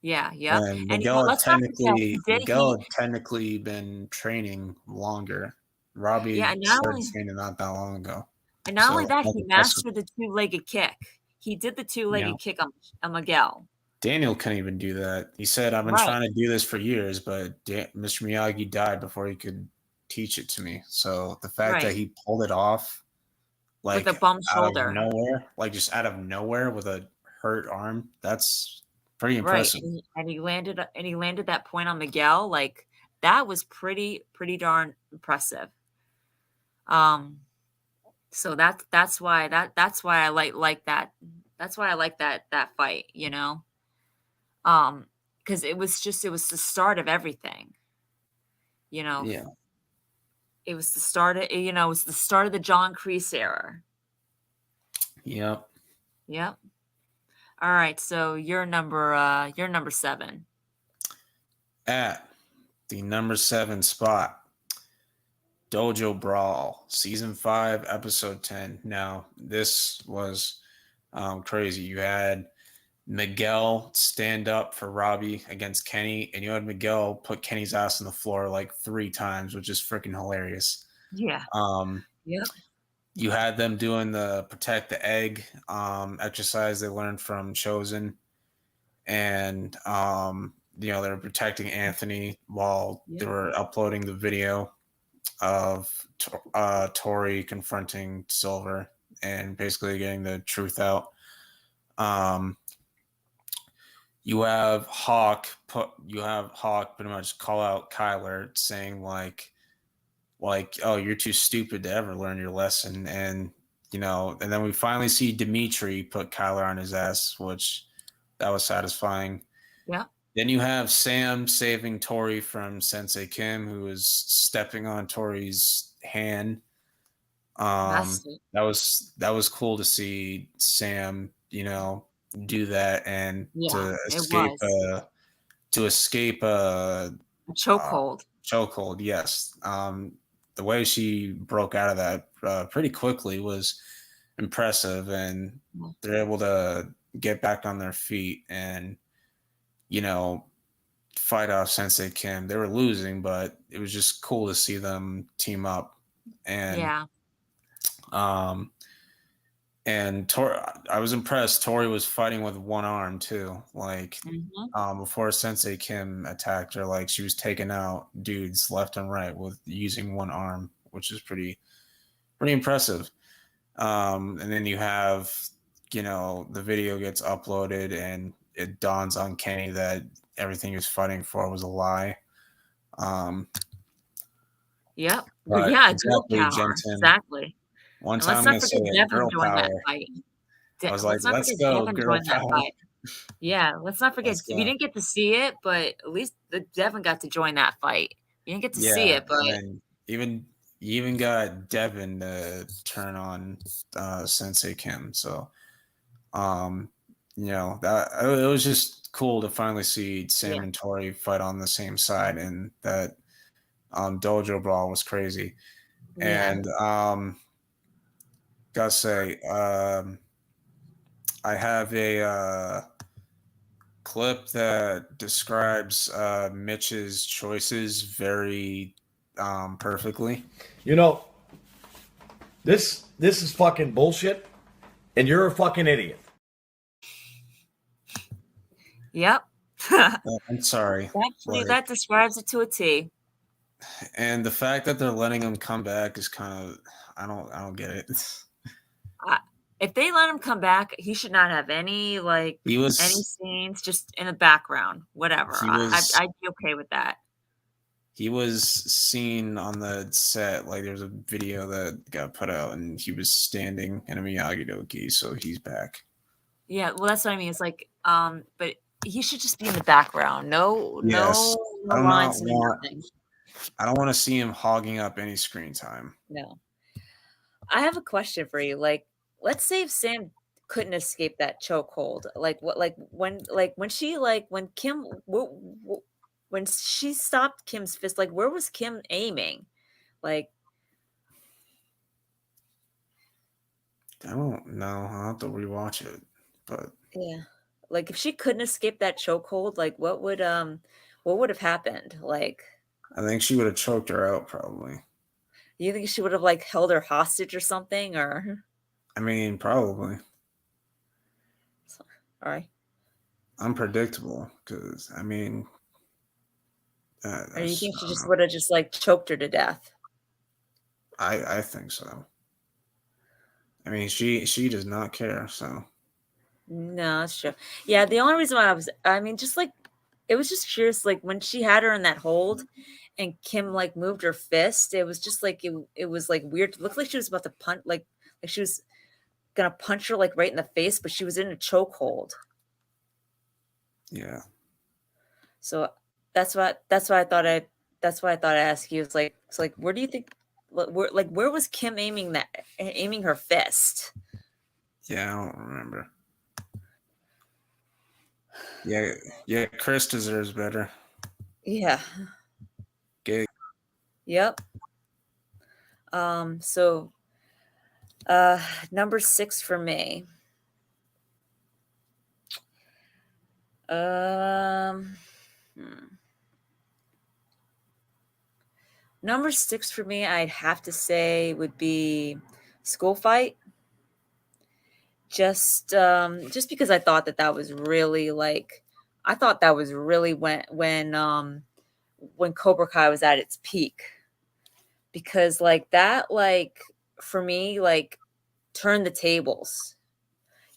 Yeah, yep.
And
And let's not forget
Miguel had technically been training longer.
yeah,
Robbie started training not that long ago.
and not only
So
that,
that's
he
impressive.
mastered the two-legged kick. He did the
You know,
two-legged kick on Miguel.
Daniel couldn't even do that. He said, I've been
Right,
trying to do this for years, but Mr. Miyagi died before he could teach it to me. So the fact that
right.
he pulled it off,
With a
like
bum
out of
shoulder.
nowhere, like just out of nowhere with a hurt arm, that's pretty
Right,
impressive.
and he landed that point on Miguel, like, that was pretty darn impressive. Um, so that's why I that's why I like that fight, you know? Because it was the start of everything, you know?
Yeah.
It was the start of you know, it was the start of the John Kreese era.
Yep.
Yep. Alright, so you're number 7.
At the number 7 spot, Dojo Brawl, season 5, episode 10. Now, this was crazy. You had Miguel stand up for Robbie against Kenny, and you had Miguel put Kenny's ass on the floor like 3 times, which is freaking hilarious.
Yeah.
Um,
Yep.
you had them doing the protect the egg exercise they learned from Chosen, and they were protecting Anthony while they
Yep.
were uploading the video of Tori confronting Silver and basically getting the truth out. Um, you have Hawk pretty much call out Kyler saying like oh, you're too stupid to ever learn your lesson, and then we finally see Dimitri put Kyler on his ass, which that was satisfying.
Yep.
Then you have Sam saving Tori from Sensei Kim, who was stepping on Tori's hand.
That's it.
That was cool to see Sam, do that and
Yeah,
to
it
escape
was. A
uh
chokehold.
chokehold. Yes, the way she broke out of that pretty quickly was impressive, and
Yeah.
they're able to get back on their feet and you know fight off Sensei Kim. They were losing, but it was just cool to see them team up. And
Yeah.
um and I was impressed. Tori was fighting with one arm too. Like
Mhm.
before Sensei Kim attacked her, like she was taking out dudes left and right with using one arm, which is pretty impressive. And then you have, the video gets uploaded and it dawns on Kenny that everything he was fighting for was a lie. Um,
Yep.
but
Yeah, girl
exactly,
power.
Jensen.
Exactly.
One
And
time
let's
I'm
not
gonna
forget
say it,
Devin
girl
joined that
power.
fight.
I was like,
Let's not
let's
forget
go,
Devin
girl
joined that
power.
fight. Yeah, let's not forget
Let's
we
go.
didn't get to see it, but at least the Devin got to join that fight. You didn't get to see
Yeah,
it, but
and then you even got Devin to turn on Sensei Kim. So um, that it was just cool to finally see
yeah.
Sam and Tori fight on the same side, and that dojo brawl was crazy.
Yeah.
And gotta say, I have a clip that describes Mitch's choices very perfectly.
You know, this is fucking bullshit, and you're a fucking idiot.
Yep.
I'm sorry,
Actually,
like,
that describes it to a T.
and the fact that they're letting him come back is kind of I don't get it.
I, if they let him come back, he should not have any
He
any
was
scenes just in the background. Whatever.
he was
I'd be okay with that.
he was seen on the set. Like there's a video that got put out, and he was standing in a Miyagi Doki, so he's back.
Yeah, well, that's what I mean. It's like, but he should just be in the background. No,
Yes,
no,
I
no
do not
lines, no
want
nothing.
I don't want to see him hogging up any screen time.
No. I have a question for you. Let's say if Sam couldn't escape that chokehold, when she when Kim when she stopped Kim's fist, where was Kim aiming? Like,
I don't know. I'll have to rewatch it, but
yeah, if she couldn't escape that chokehold, what would have happened?
I think she would have choked her out probably.
You think she would have held her hostage or something, or
I mean, probably
all right,
unpredictable because
or you
that's
think
I
she
don't
just
know.
would have just choked her to death?
I think so. I mean, she does not care. So
No, that's true. Yeah, the only reason why I mean, just it was just curious, when she had her in that hold and Kim moved her fist, it was just it was weird. It looked like she was about to punch, like she was gonna punch her right in the face, but she was in a chokehold.
yeah,
So that's why I thought I'd ask you. Where do you think, where was Kim aiming her fist?
yeah, I don't remember. Yeah, yeah, Chris deserves better.
Yeah.
Gay.
Yep. So uh number 6 for me. Um, hmm. Number 6 for me, I'd have to say would be School Fight. Just because I thought that that was really like I thought that was really when Cobra Kai was at its peak because like that like for me like turned the tables.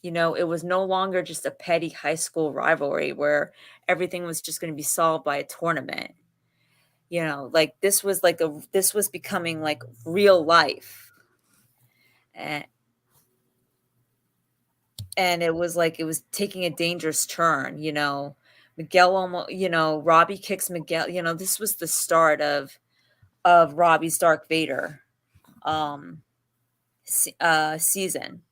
You know, it was no longer just a petty high school rivalry where everything was just going to be solved by a tournament. You know, like this was becoming like real life. And and it was like it was taking a dangerous turn, you know. Miguel almost, you know, Robbie kicks Miguel, you know, this was the start of Robbie's Dark Vader um season.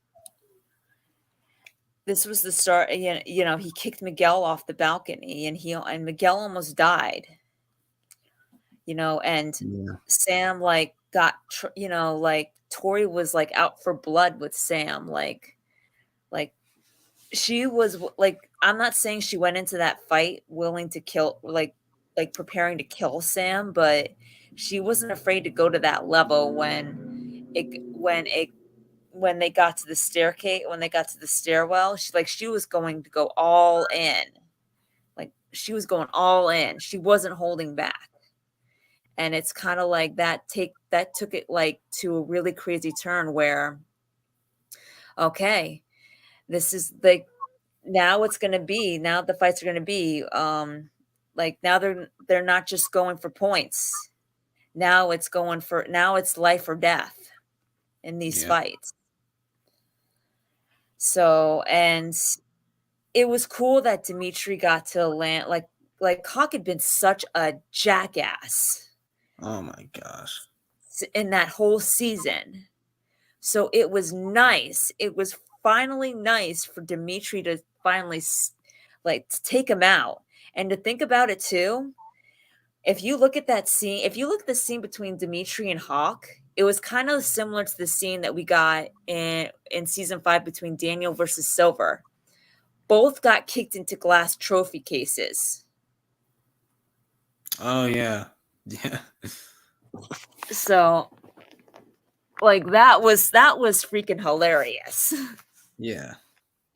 This was the start, you know, he kicked Miguel off the balcony and Miguel almost died, you know, and
Yeah.
Sam like you know, like Tori was like out for blood with Sam like she was like I'm not saying she went into that fight willing to kill like preparing to kill Sam, but she wasn't afraid to go to that level when they got to the staircase when they got to the stairwell. She was going to go all in. Like she was going all in. She wasn't holding back. And it's kind of like that took it like to a really crazy turn where okay, this is like now it's going to be now the fights are going to be like now they're not just going for points. Now it's life or death in these
Yeah.
fights. So and it was cool that Dimitri got to land like Hawk had been such a jackass
Oh my gosh.
in that whole season. So it was nice. It was finally nice for Dimitri to finally like to take him out. And to think about it too, if you look at that scene, if you look at the scene between Dimitri and Hawk, it was kind of similar to the scene that we got in season 5 between Daniel versus Silver. Both got kicked into glass trophy cases.
Oh yeah. Yeah.
So like that was freaking hilarious.
Yeah.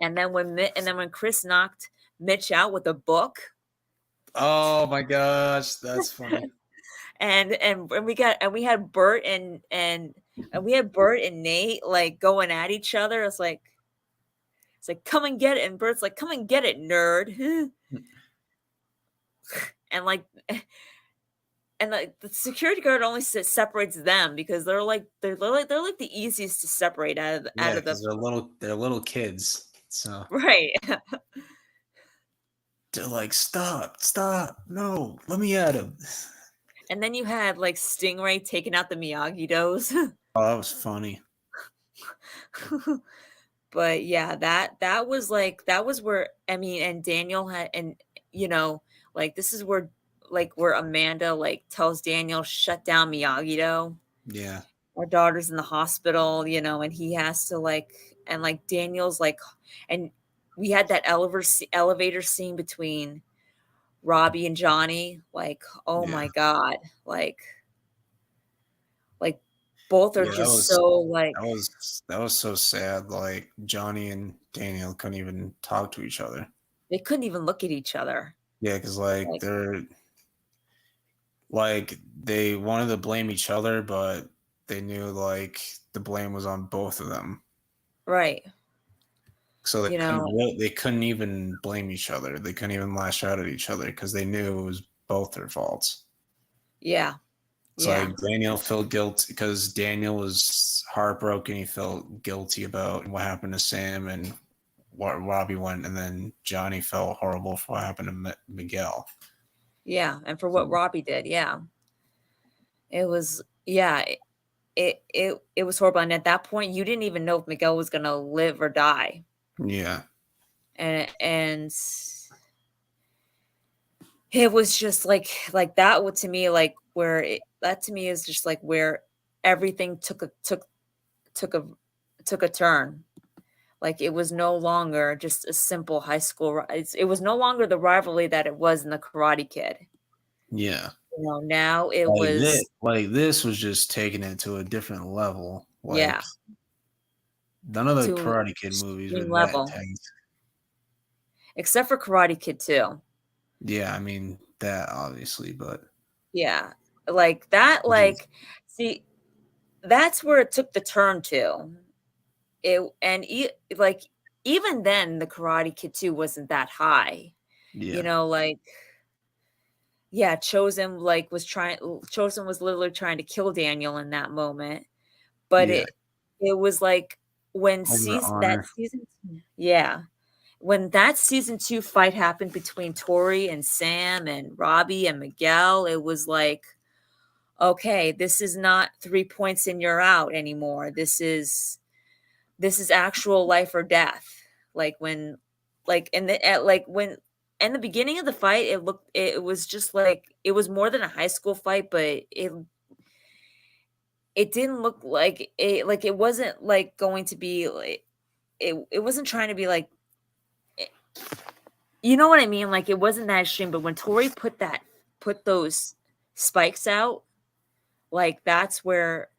And then when Chris knocked Mitch out with a book,
Oh my gosh, that's funny.
and we had Bert and we had Bert and Nate like going at each other. It's like come and get it, and Bert's like come and get it, nerd. and like and like the security guard only separates them because they're like the easiest to separate out
Yeah,
of the
because they're little kids. So
right.
they're like, stop, no, let me at him.
And then you had like Stingray taking out the Miyagi Dos.
Oh, that was funny.
But yeah, that was like that was where I mean, and Daniel had and you know, like this is where Amanda like tells Daniel shut down Miyagi-Do.
Yeah.
Our daughter's in the hospital, you know, and he has to like and like Daniel's like and we had that elevator scene between Robbie and Johnny. Like, oh
Yeah.
my God. Like both are
Yeah,
just so like
that was so sad. Like Johnny and Daniel couldn't even talk to each other.
they couldn't even look at each other.
Yeah, because like
Like,
they're like they wanted to blame each other, but they knew like the blame was on both of them.
right.
So
You know,
they couldn't even blame each other. They couldn't even lash out at each other because they knew it was both their faults.
yeah.
It's
Yeah.
like Daniel felt guilty because Daniel was heartbroken. He felt guilty about what happened to Sam and what Robbie went, and then Johnny felt horrible for what happened to Miguel.
Yeah. And for what Robbie did, yeah. It was yeah, it was horrible. And at that point you didn't even know if Miguel was gonna live or die.
Yeah,
And it was just like that would to me like that to me is just like where everything took a turn. Like, it was no longer just a simple high school it was no longer the rivalry that it was in the Karate Kid.
Yeah.
You know, now it was
Like this was just taking it to a different level.
yeah,
Like none of the
to
Karate Kid movies were
extreme
that
level,
intense.
except for Karate Kid 2.
Yeah, I mean that obviously, but
Yeah. Like, that,
just
see, that's where it took the turn to. It and like, even then, the Karate Kid 2 wasn't that high. You
yeah,
know, like, yeah, Chosen was literally trying to kill Daniel in that moment, but
yeah,
it was like when
over
season that
honor.
season yeah, when that season 2 fight happened between Tori and Sam and Robbie and Miguel, it was like, "Okay, this is not 3 points and you're out anymore. This is actual life or death." Like, when when in the beginning of the fight, it was just like it was more than a high school fight, but it didn't look like it wasn't, like, going to be, like it wasn't trying to be, like eh you know what I mean? Like, it wasn't that extreme, but when Tori put those spikes out, like, that's where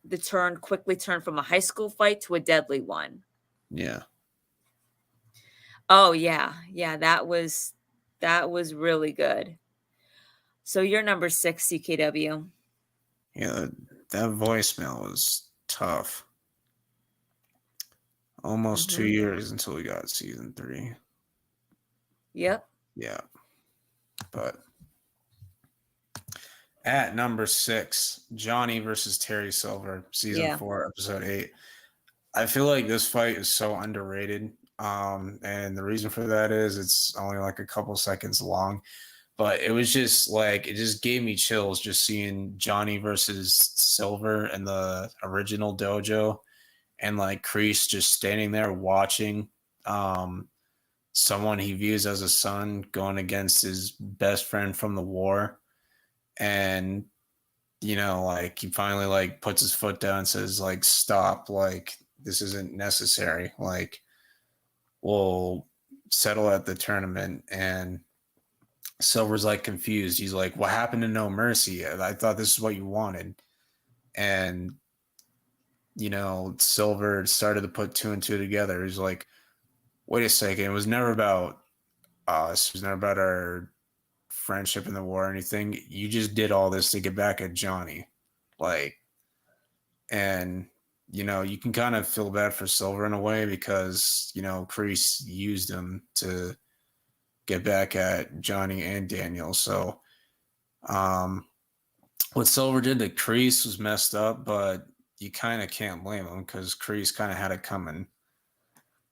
the turn quickly turned from a high school fight to a deadly one.
Yeah,
Oh, yeah. Yeah, that was really good. So you're number 6, CKW.
yeah. That voicemail was tough. Almost two
Mhm.
years until we got season 3.
Yep.
Yeah, but at number 6, Johnny versus Terry Silver, season
Yeah.
4, episode 8. I feel like this fight is so underrated. And the reason for that is it's only like a couple seconds long, but it was just like it just gave me chills just seeing Johnny versus Silver in the original dojo, and like Kreese just standing there watching um someone he views as a son going against his best friend from the war. And like he finally like puts his foot down and says like, stop, like this isn't necessary, like we'll settle at the tournament. And Silver's like confused. He's like, what happened to No Mercy? I thought this is what you wanted. And Silver started to put two and two together. He's like, wait a second, it was never about us, it was never about our friendship in the war or anything. You just did all this to get back at Johnny. Like, and you can kind of feel bad for Silver in a way because Kreese used him to get back at Johnny and Daniel. So what Silver did to Kreese was messed up, but you kind of can't blame him because Kreese kind of had it coming.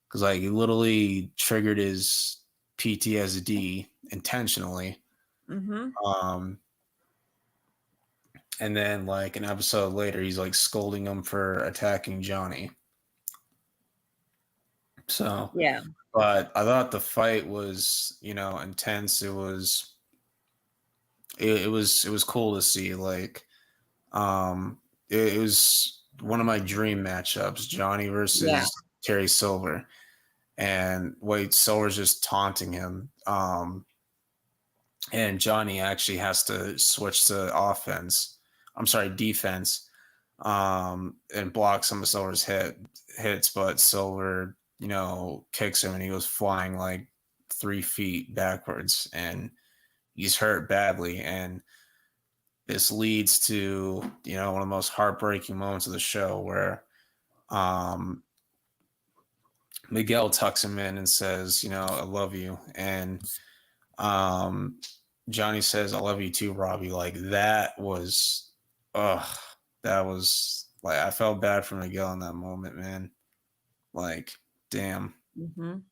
Because like he literally triggered his PTSD intentionally.
Mhm.
Um, and then like an episode later, he's like scolding him for attacking Johnny. So,
Yeah.
but I thought the fight was, intense. It was cool to see. Like, it was one of my dream matchups: Johnny
Yeah.
versus Terry Silver, and Wade Silver's just taunting him. And Johnny actually has to switch to offense. I'm sorry, defense. And block some of Silver's hits, but Silver, kicks him and he goes flying like 3 feet backwards, and he's hurt badly. And this leads to one of the most heartbreaking moments of the show where um, Miguel tucks him in and says, I love you. And um, Johnny says, I love you too, Robbie. Like ugh, that was like, I felt bad for Miguel in that moment, man. Like, damn.
Mhm.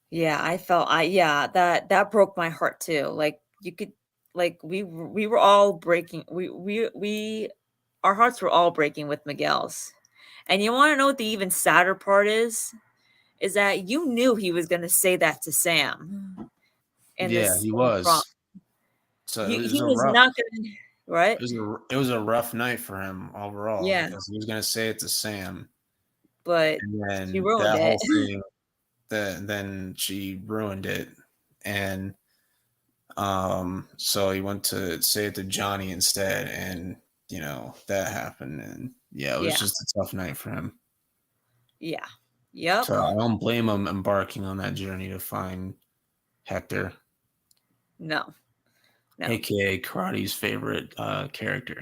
Yeah, that broke my heart too. Like, you could like we were all breaking we our hearts were all breaking with Miguel's. And you want to know what the even sadder part is? Is that you knew he was going to say that to Sam in
Yeah,
this
he
in the prom.
was. So it was
He
a
was
rough,
not going to, right?
it was a rough night for him overall
Yeah.
because he was gonna say it to Sam,
but
And
she
then
ruined
that
it.
whole thing, then she ruined it, and so he went to say it to Johnny instead, and that happened, and yeah, it was
Yeah.
just a tough night for him.
Yeah. Yep.
So I don't blame him embarking on that journey to find Hector,
No. No.
aka Karate's favorite character.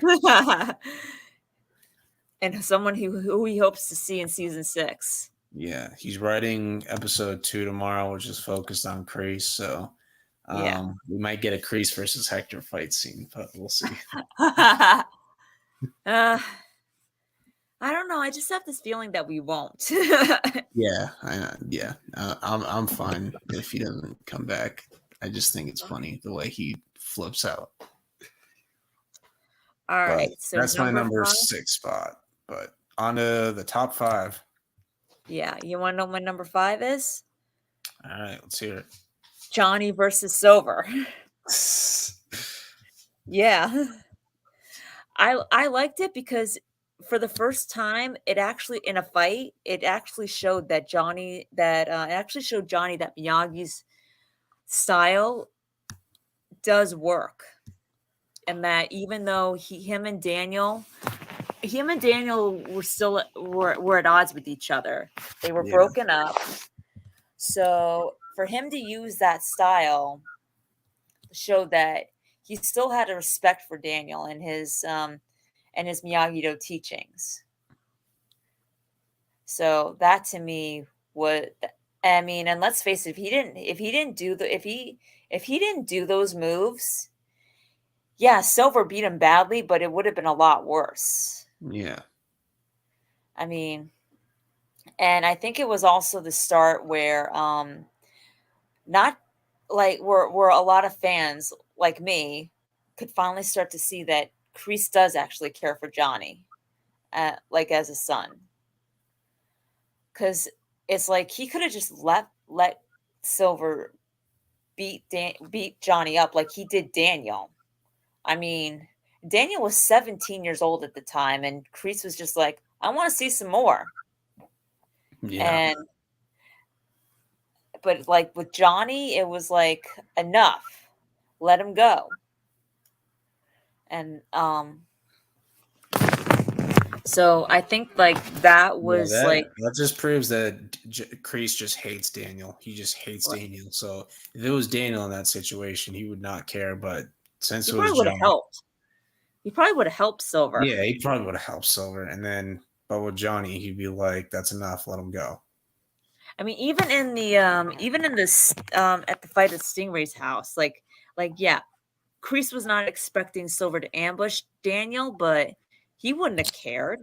And someone who he hopes to see in season 6.
Yeah, he's writing episode 2 tomorrow, which is focused on Kreese. So
Yeah.
we might get a Kreese versus Hector fight scene, but we'll see.
uh, I don't know. I just have this feeling that we won't.
Yeah, I'm fine if he doesn't come back. I just think it's funny the way he flips out.
All
But
right. So
that's my number
5.
6 spot. But on to the top 5.
Yeah. You want to know what my number 5 is?
All right, let's hear it.
Johnny versus Silver. Yeah. I liked it because for the first time, it actually in a fight, it actually showed that Miyagi's style does work, and that even though him and Daniel were at odds with each other. They were
Yeah.
broken up. So for him to use that style showed that he still had a respect for Daniel and his Miyagi-Do teachings. So that to me would, I mean, and let's face it, if he didn't do those moves, yeah, Silver beat him badly, but it would have been a lot worse.
Yeah.
I mean, and I think it was also the start where not like where a lot of fans like me could finally start to see that Kreese does actually care for Johnny, like as a son. Because it's like he could have just let Silver beat Johnny up like he did Daniel. I mean, Daniel was 17 years old at the time, and Kreese was just like, I want to see some more.
Yeah.
But like with Johnny, it was like enough. Let him go. And so I think like that was
that just proves that Kreese just hates Daniel. He just hates Daniel. So if it was Daniel in that situation, he would not care. But since
he
it was
probably would have
Johnny,
helped. He probably would have helped Silver.
yeah, he probably would have helped Silver. And then, but with Johnny, he'd be like, "That's enough. Let him go."
I mean, even in this at the fight at Stingray's house, like yeah, Kreese was not expecting Silver to ambush Daniel, but he wouldn't have cared.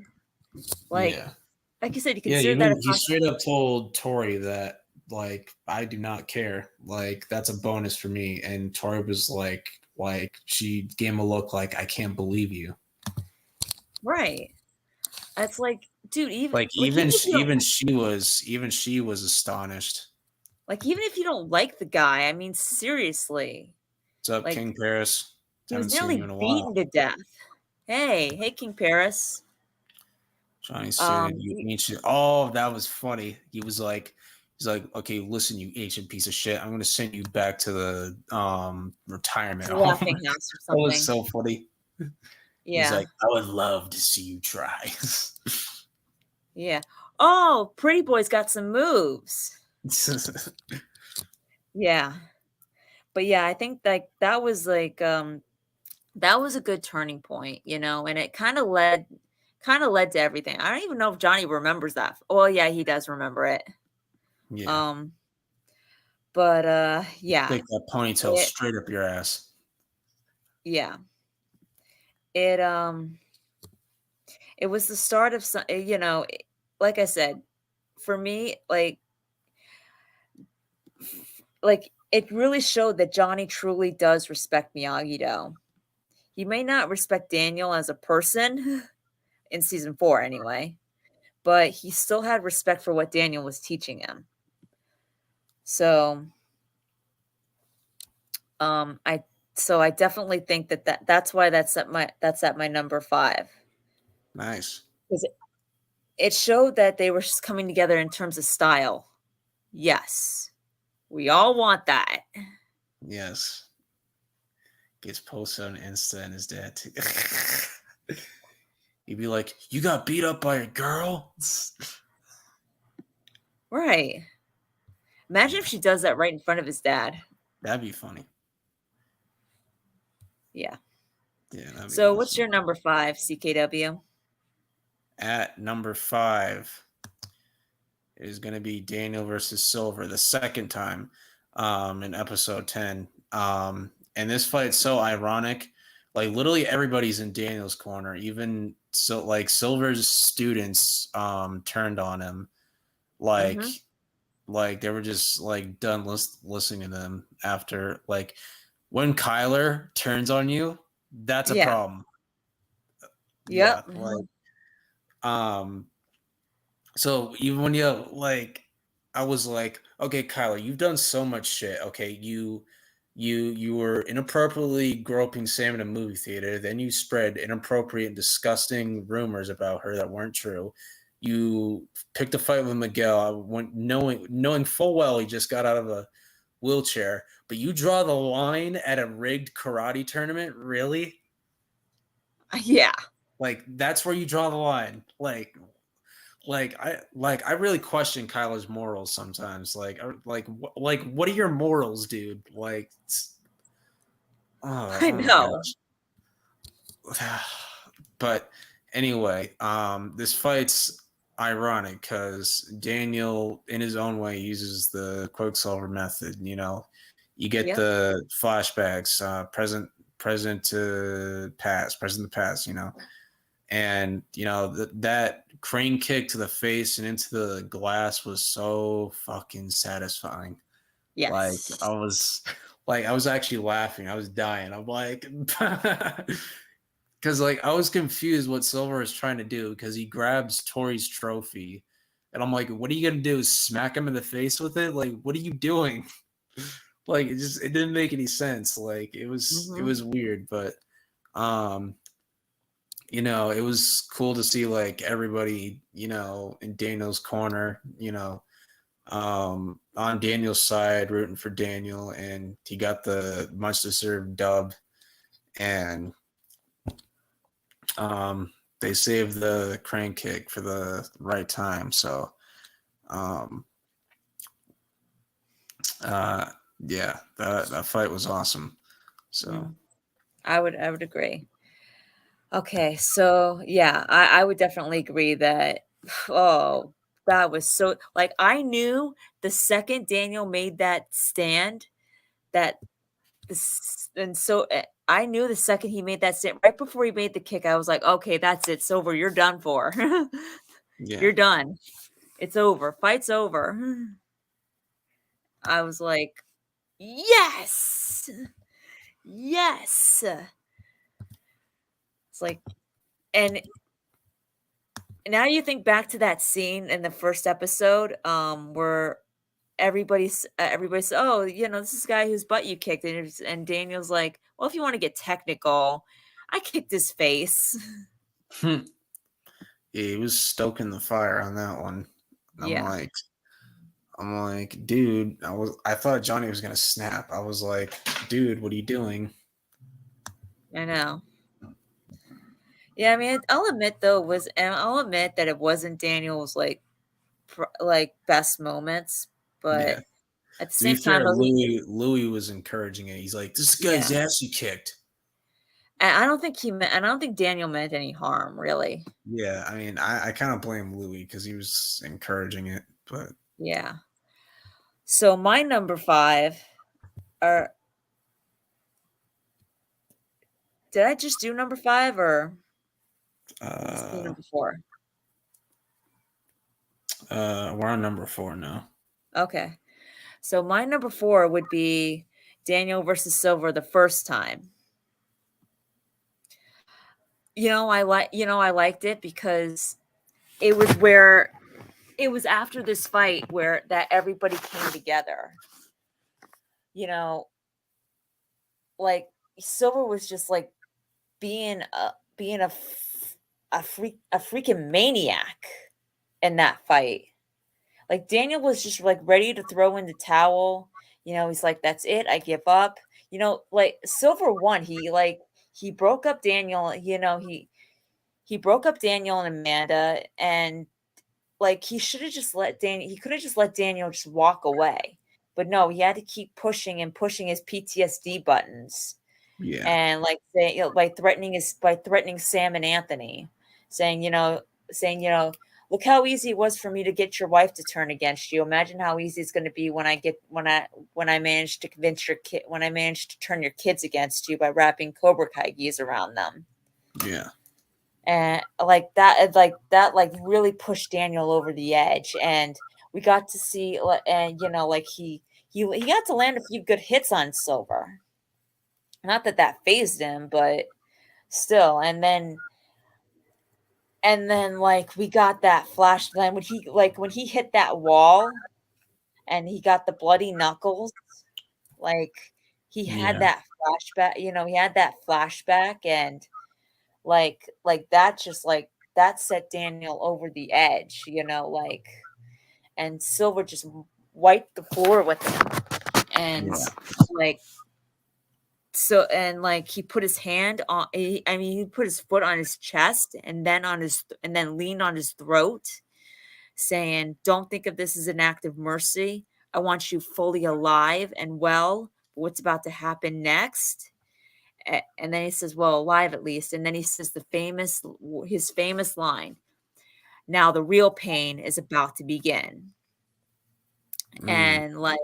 Like you said, you
Yeah,
consider that
he straight up told Tori that, like, I do not care. Like, that's a bonus for me. And Tori was like, she gave him a look like, I can't believe you.
Right. It's like, dude,
Even she was astonished.
Like, even if you don't like the guy, I mean, seriously.
What's up,
Like,
King Paris?
he was
Haven't seen you
nearly
in a while.
beaten to death. Hey, King Paris.
Johnny said, "You ancient." Oh, that was funny. He's like, okay, listen, you ancient piece of shit. I'm gonna send you back to the retirement home.
Laughing house or
That was
something.
so funny.
Yeah.
He's like, I would love to see you try.
Yeah. Oh, Pretty Boy's got some moves. Yeah. But yeah, I think like that was like that was a good turning point, and it kind of led to everything. I don't even know if Johnny remembers that. Well, yeah, he does remember it.
Yeah.
But yeah.
Take that ponytail straight up your ass.
Yeah. It was the start of some, like I said, for me, like it really showed that Johnny truly does respect Miyagi-Do. He may not respect Daniel as a person in season 4 anyway, but he still had respect for what Daniel was teaching him. So I definitely think that's why that's at my number 5.
Nice.
it showed that they were just coming together in terms of style. Yes. We all want that.
Yes. Gets posted on Insta and his dad too. He'd be like, "You got beat up by a girl?"
Right. Imagine if she does that right in front of his dad.
That'd be funny.
Yeah.
Yeah, that'd be
So what's
awesome.
your number 5, CKW?
At number 5 is going to be Daniel versus Silver the second time in episode 10. And this fight's so ironic. Like literally everybody's in Daniel's corner. Even so like Silver's students turned on him. Like
Mm-hmm.
like they were just like done listening to them after like when Kyler turns on you, that's a
Yeah.
problem. Yeah,
Yep.
like um so even when you like I was like, okay, Kyler, you've done so much shit. Okay, you were inappropriately groping Sam in a movie theater, then you spread inappropriate and disgusting rumors about her that weren't true. You picked a fight with Miguel when knowing full well he just got out of a wheelchair, but you draw the line at a rigged karate tournament, really?
Yeah.
Like that's where you draw the line. I really question Kyler's morals sometimes. Like what are your morals, dude? Like
I
oh my
know.
gosh. But anyway, this fight's ironic because Daniel, in his own way, uses the Quicksilver method. You know, you get
Yep.
the flashbacks, present to past, present to past. You know, and you know that crane kick to the face and into the glass was so fucking satisfying. Like
Yes.
I was actually laughing. I was dying. I'm like, because like I was confused what Silver is trying to do because he grabs Tori's trophy, and I'm like, what are you gonna do? Smack him in the face with it? Like, what are you doing? Like it didn't make any sense. Like it
Mm-hmm.
was weird, but um you know, it was cool to see like everybody, you know, in Daniel's corner, you know, on Daniel's side, rooting for Daniel, and he got the much deserved dub. And they saved the crane kick for the right time. So, um, uh, yeah, that fight was awesome. So,
I would agree. Okay, so yeah, I would definitely agree that oh, that was so like I knew the second Daniel made that stand that this and so I knew the second he made that stand right before he made the kick, I was like, okay, that's it, Silver, you're done for.
yeah,
You're done. It's over. Fight's over. I was like, yes. Yes. It's like and now you think back to that scene in the first episode, where everybody's, "Oh, you know, this is the guy whose butt you kicked," and Daniel's like, "Well, if you wanna get technical, I kicked his face."
yeah, he was stoking the fire on that one.
Yeah,
I'm like, dude, I thought Johnny was gonna snap. I was like, dude, what are you doing?
I know. Yeah, I mean, I'll admit though, I'll admit that it wasn't Daniel's, like, best moments,
Yeah.
but at the
To be
same time,
fair,
though,
Louis was encouraging it. He's like, this guy's
yeah.
ass you kicked.
And I don't think Daniel meant any harm, really.
Yeah, I mean, I kind of blame Louis because he was encouraging it, but
Yeah. So my number 5 are did I just do number 5 or let's do
uh,
number 4?
we're on number 4 now.
Okay. So my number 4 would be Daniel versus Silver the first time. I liked it because it was where it was after this fight where that everybody came together. You know, like Silver was just like being a freaking maniac. in that fight. Like Daniel was just like ready to throw in the towel. He's like, "That's it. I give up." Like Silver won. He broke up Daniel. He broke up Daniel and Amanda, and like he should have just let Daniel. He could have just let Daniel just walk away, but no, he had to keep pushing and pushing his PTSD buttons,
Yeah.
and like saying, by threatening Sam and Anthony, saying, look how easy it was for me to get your wife to turn against you. Imagine how easy it's going to be when I manage to turn your kids against you by wrapping Cobra Kai geese around them.
Yeah.
And like that, like really pushed Daniel over the edge, and we got to see, and like he got to land a few good hits on Silver. Not that phased him, but still. And then like we got that flash. Then when he hit that wall and he got the bloody knuckles, like he had
Yeah.
that flashback. He had that flashback, and like that just like that set Daniel over the edge. Like, and Silver just wiped the floor with him, and
Yeah.
like so, and like he put his hand on, he put his foot on his chest, and then leaned on his throat, saying, "Don't think of this as an act of mercy. I want you fully alive and well. What's about to happen next?" And then he says, "Well, alive at least." And then he says his famous line, "Now the real pain is about to begin."
Mm.
And like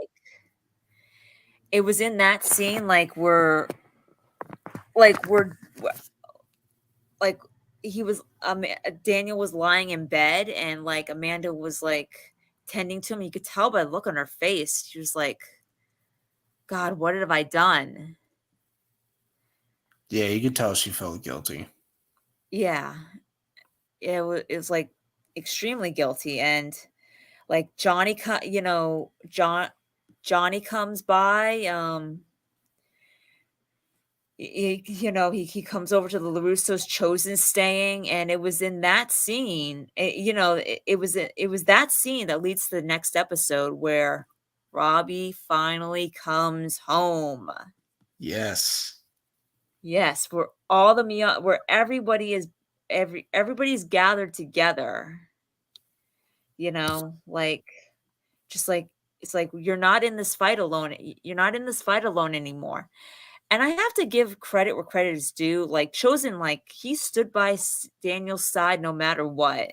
it was in that scene, like he was Daniel was lying in bed, and like Amanda was like tending to him. You could tell by the look on her face. She was like, "God, what have I done?"
Yeah, you could tell she felt guilty.
Yeah, it was like extremely guilty. And like Johnny comes by. He comes over to the LaRusso's chosen staying, and it was in that scene, it was that scene that leads to the next episode where Robbie finally comes home.
Yes.
Yes, where everybody's gathered together, like just like it's like you're not in this fight alone. You're not in this fight alone anymore. And I have to give credit where credit is due. Like Chosen, like he stood by Daniel's side no matter what.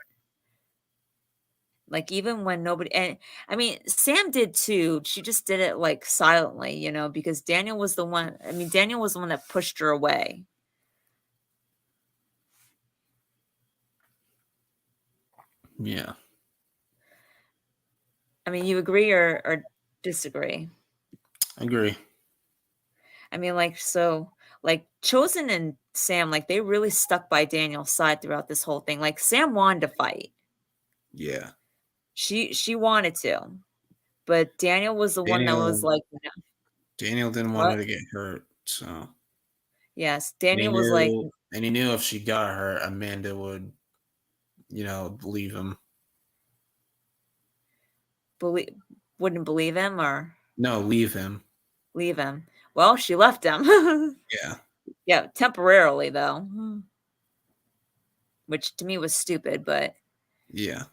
Like even when nobody, and I mean Sam did too. She just did it like silently, because Daniel was the one. I mean Daniel was the one that pushed her away.
Yeah.
I mean, you agree or disagree?
I agree.
I mean, like Chosen and Sam, like they really stuck by Daniel's side throughout this whole thing. Like Sam wanted to fight.
Yeah.
She wanted to. But Daniel was the one that was
Daniel
like,
Daniel didn't want
"What?"
her to get hurt, so
Yes,
and he
Daniel was like,
knew and he knew if she got hurt, Amanda would, leave him.
believe wouldn't believe him or
No, leave him.
leave him. Well, she left him.
Yeah.
Yeah, temporarily though, which to me was stupid, but
Yeah.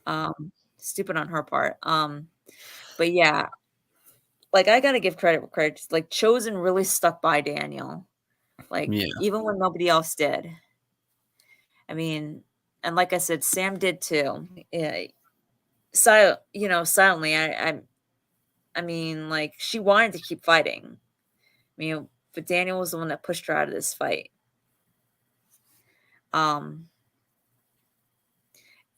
stupid on her part. But yeah, like I gotta give credit where credit's like Chosen really stuck by Daniel, like
Yeah.
even when nobody else did. I mean, and like I said, Sam did too. Yeah, silently. I mean, like she wanted to keep fighting. But Daniel was the one that pushed her out of this fight. Um.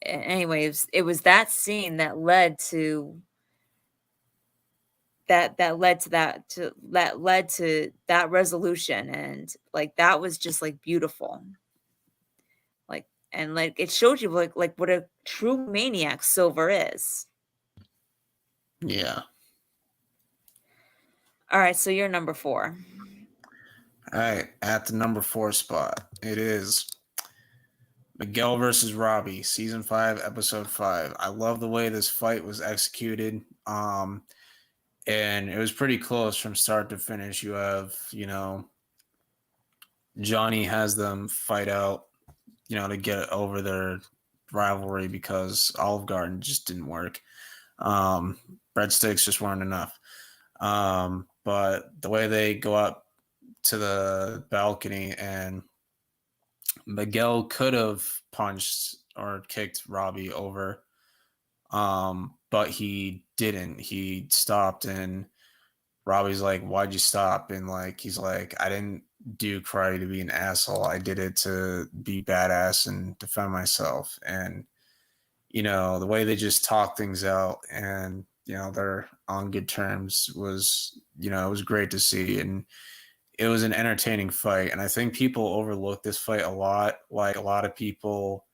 Anyways, it was that scene that led to that resolution, and like that was just like beautiful. Like and like it showed you like what a true maniac Silver is.
Yeah.
All right, so you're number 4.
All right. At the number 4 spot, it is Miguel versus Robbie, season 5, episode 5. I love the way this fight was executed. And it was pretty close from start to finish. You have, Johnny has them fight out, to get over their rivalry because Olive Garden just didn't work. Breadsticks just weren't enough. But the way they go up to the balcony, and Miguel could have punched or kicked Robbie over, but he didn't. He stopped, and Robbie's like, "Why'd you stop?" And like, he's like, "I didn't do karate to be an asshole. I did it to be badass and defend myself." And the way they just talk things out, and they're on good terms, was it was great to see. And it was an entertaining fight. And I think people overlook this fight a lot. Like, a lot of people,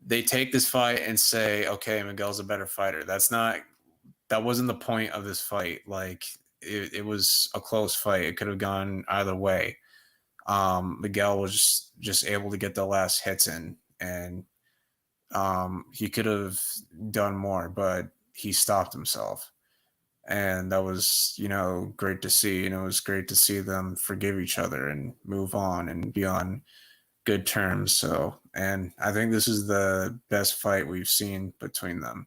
they take this fight and say, okay, Miguel's a better fighter. That wasn't the point of this fight. Like, it was a close fight. It could have gone either way. Miguel was just able to get the last hits in, and he could have done more, but he stopped himself. And that was, great to see. And it was great to see them forgive each other and move on and be on good terms. So, and I think this is the best fight we've seen between them.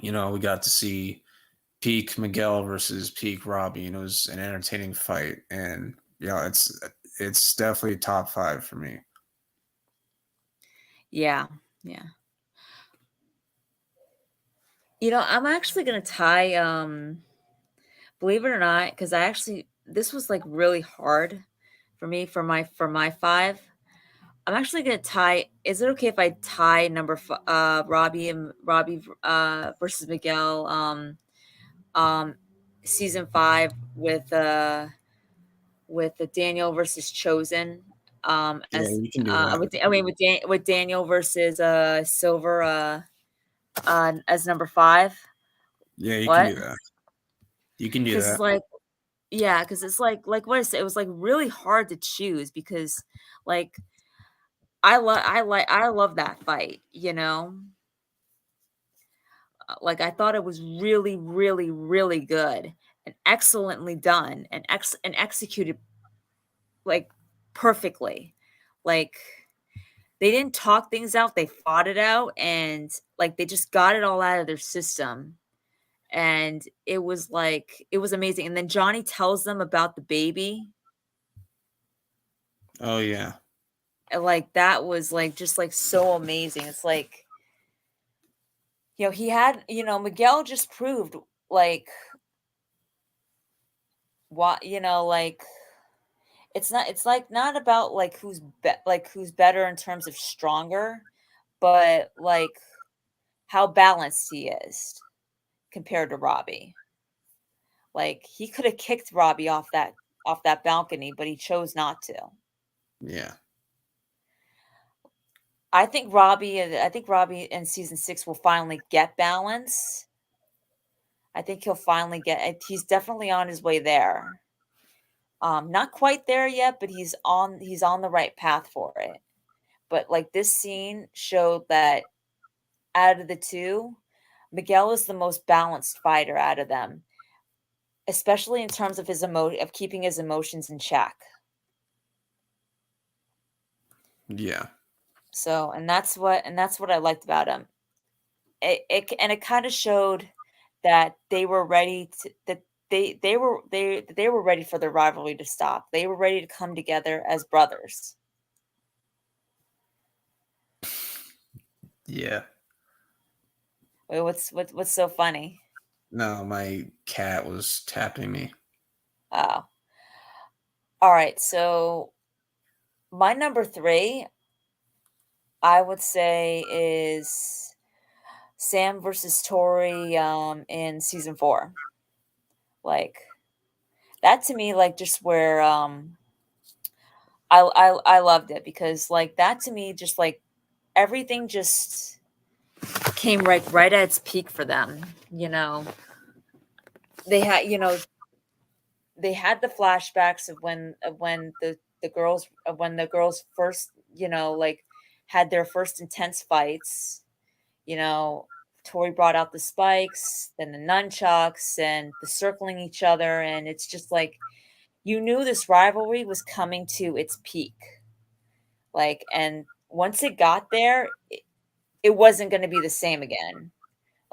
We got to see peak Miguel versus peak Robbie, and it was an entertaining fight. And it's definitely top 5 for me.
Yeah. Yeah. I'm actually gonna tie, believe it or not, because this was like really hard for me for my 5. I'm actually gonna tie. Is it okay if I tie Robbie versus Miguel um season 5 with the Daniel versus Chosen
Yeah,
as
you can do that.
with Daniel versus Silver as number 5?
Yeah, you can
What?
do that. You can do
Because it's
that.
like, yeah, because it's like what I said, it was like really hard to choose because like I love that fight, like I thought it was really, really, really good and excellently done and executed like perfectly. Like they didn't talk things out, they fought it out, and like they just got it all out of their system. And it was amazing. And then Johnny tells them about the baby.
Oh yeah.
And like that was like just like so amazing. It's like, he had, Miguel just proved like what, like it's like not about like who's better in terms of stronger, but like how balanced he is compared to Robbie. Like he could have kicked Robbie off that balcony, but he chose not to.
Yeah.
I think Robbie in season 6 will finally get balance. I think he'll finally he's definitely on his way there. Not quite there yet, but he's on the right path for it. But like this scene showed that out of the two, Miguel is the most balanced fighter out of them, especially in terms of of keeping his emotions in check.
Yeah.
So, and that's what I liked about him. It kind of showed that they were ready to that they were ready for the rivalry to stop. They were ready to come together as brothers.
Yeah.
Wait, what's so funny?
No, my cat was tapping me.
Oh. All right, so my number 3, I would say, is Sam versus Tori in season 4. Like that to me, like just where I loved it because like that to me just like everything just came right at its peak for them. They had they had the flashbacks of when when the girls first, like had their first intense fights, Tori brought out the spikes, then the nunchucks and the circling each other. And it's just like, you knew this rivalry was coming to its peak. Like, and once it got there, it wasn't going to be the same again.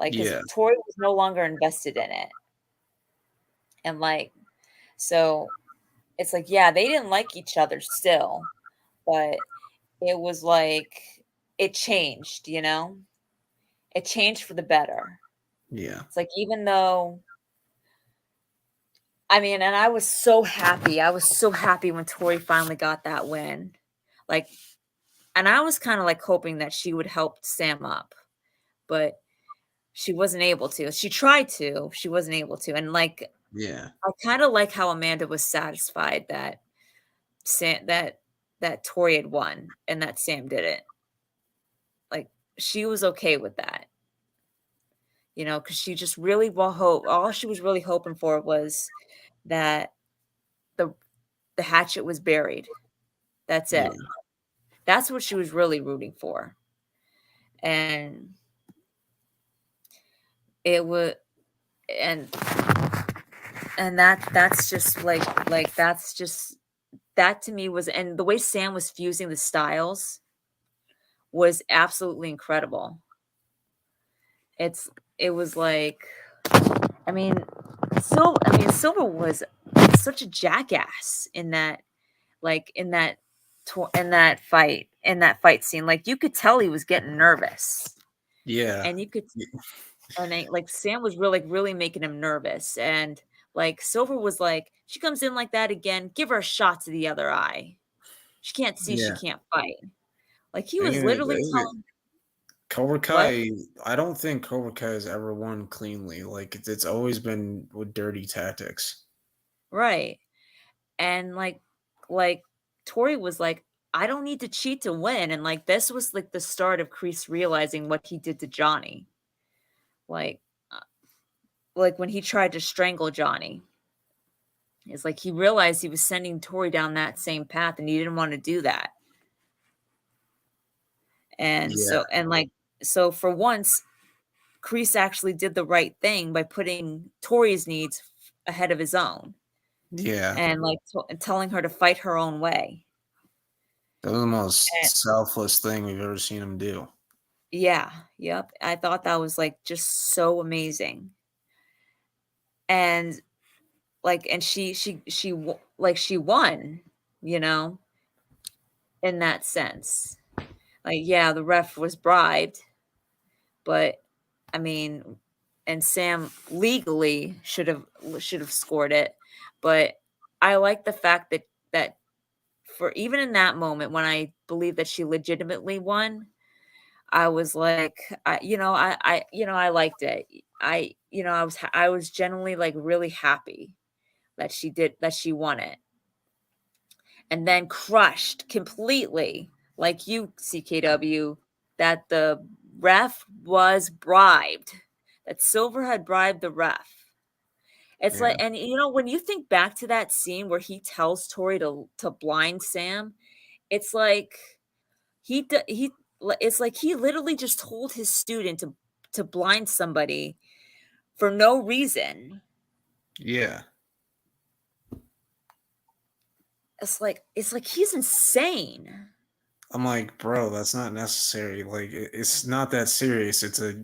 Like, because
Yeah.
Tori was no longer invested in it. And like, so it's like, yeah, they didn't like each other still, but it was like, it changed, It changed for the better.
Yeah.
It's like, even though, I mean, and I was so happy. I was so happy when Tori finally got that win. Like, and I was kind of like hoping that she would help Sam up, but she wasn't able to. She tried to, she wasn't able to. And like,
Yeah.
I kind of like how Amanda was satisfied that Sam that Tori had won and that Sam didn't. Like, she was okay with that. Because she just really all she was really hoping for was that the the hatchet was buried. That's
Yeah.
it. That's what she was really rooting for. And it was and that's just like that's just that to me was, and the way Sam was fusing the styles was absolutely incredible. It was like, I mean, Silver was such a jackass in that, like in that fight scene. Like, you could tell he was getting nervous,
Yeah.
and you could, and like Sam was really making him nervous, and like Silver was like, she comes in like that again, give her a shot to the other eye. She can't see, she
Yeah.
can't fight. Like, he
And
was literally telling
Cobra
what?
Kai, I don't think Cobra Kai has ever won cleanly. Like, it's always been with dirty tactics.
Right. And like Tori was like, I don't need to cheat to win. And like, this was like the start of Kreese realizing what he did to Johnny. Like, uh, like when he tried to strangle Johnny. It's like he realized he was sending Tori down that same path and he didn't want to do that. And
Yeah.
so for once, Kreese actually did the right thing by putting Tori's needs ahead of his own,
Yeah.
and like telling her to fight her own way.
That was the most
And
selfless thing we've ever seen him do.
yeah, yep. I thought that was like just so amazing. And like, and she won, you know, in that sense. Like, yeah, the ref was bribed, but I mean, and Sam legally should have scored it, but I like the fact that for even in that moment when I believe that she legitimately won, I was like, I liked it. I was genuinely like really happy that she won it, and then crushed completely, like you, CKW, that the ref was bribed, that Silver had bribed the ref. It's
Yeah.
like, and when you think back to that scene where he tells Tori to blind Sam, it's like it's like he literally just told his student to blind somebody for no reason.
Yeah.
It's like he's insane.
I'm like, bro, that's not necessary. Like, it's not that serious. It's a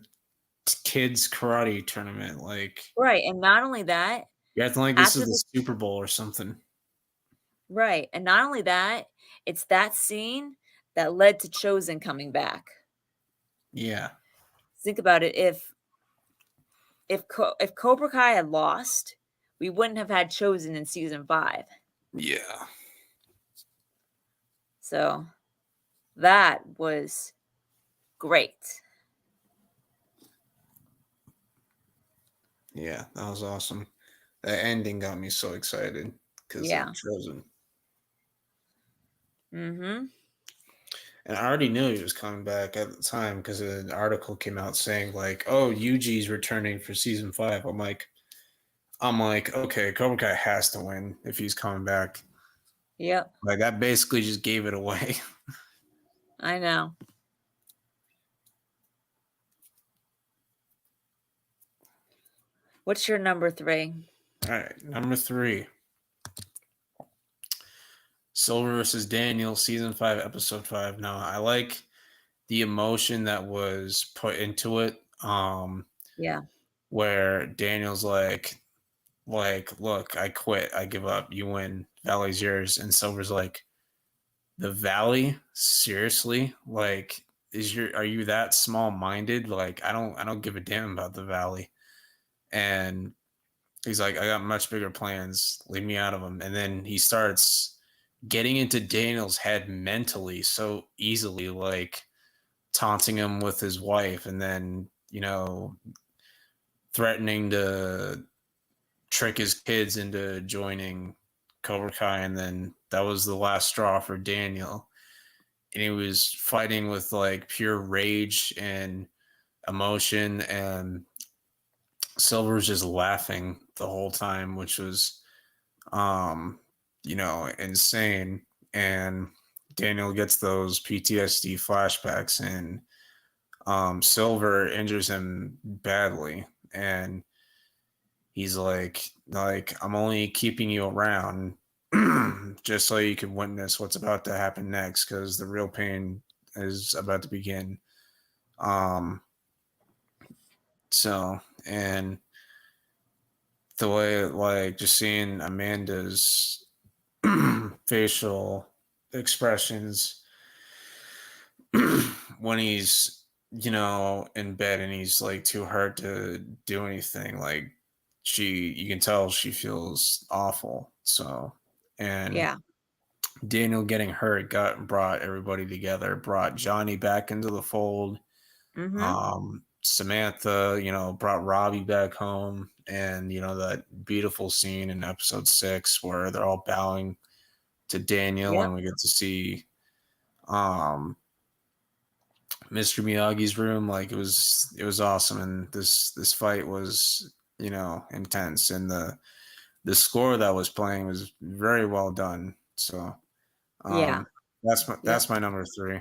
kids karate tournament. Like,
Right. And not only that,
you're acting like this is
after
the
the
Super Bowl or something.
right. And not only that, it's that scene that led to Chosen coming back.
Yeah.
Think about it. If Cobra Kai had lost, we wouldn't have had Chosen in season 5.
Yeah.
So that was great.
Yeah. That was awesome. That ending got me so excited because
Yeah.
of Chosen.
Mm-hmm.
And I already knew he was coming back at the time because an article came out saying like, "Oh, Yuji's returning for season 5." I'm like, okay, Cobra Kai has to win if he's coming back.
Yep.
Like that basically just gave it away.
I know. What's your number 3?
All right, number 3. Silver versus Daniel, season 5, episode 5. Now, I like the emotion that was put into it.
Yeah.
Where Daniel's like, look, I quit, I give up, you win, Valley's yours, and Silver's like, the Valley, seriously, like, are you that small minded? Like, I don't give a damn about the Valley, and he's like, I got much bigger plans, leave me out of them, and then he starts getting into Daniel's head mentally so easily, like taunting him with his wife, and then threatening to trick his kids into joining Cobra Kai, and then that was the last straw for Daniel. And he was fighting with like pure rage and emotion, and Silver was just laughing the whole time, which was insane. And Daniel gets those PTSD flashbacks, and Silver injures him badly, and he's like, I'm only keeping you around just so you can witness what's about to happen next, because the real pain is about to begin. Um, so, and the way, like, just seeing Amanda's facial expressions when he's, in bed and he's like too hurt to do anything, like, you can tell she feels awful. So, and
Yeah.
Daniel getting hurt brought everybody together, brought Johnny back into the fold.
Mm-hmm.
Samantha, brought Robbie back home, and that beautiful scene in episode 6 where they're all bowing to Daniel,
Yep.
and we get to see Mr. Miyagi's room. Like, it was awesome, and this fight was intense, and the score that was playing was very well done. So
Yeah.
that's
Yeah.
my number 3.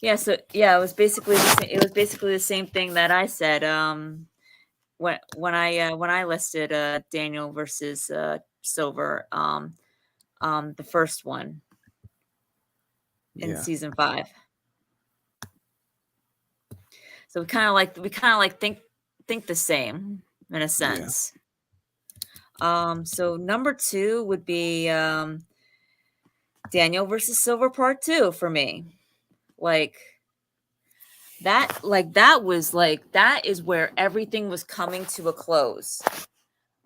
Yeah. So yeah, it was basically the same thing that I said. When I listed Daniel versus Silver, the first one in
Yeah,
season 5. So we kind of like think the same in a
yeah,
sense. So number 2 would be Daniel versus Silver Part 2 for me. Like that is where everything was coming to a close.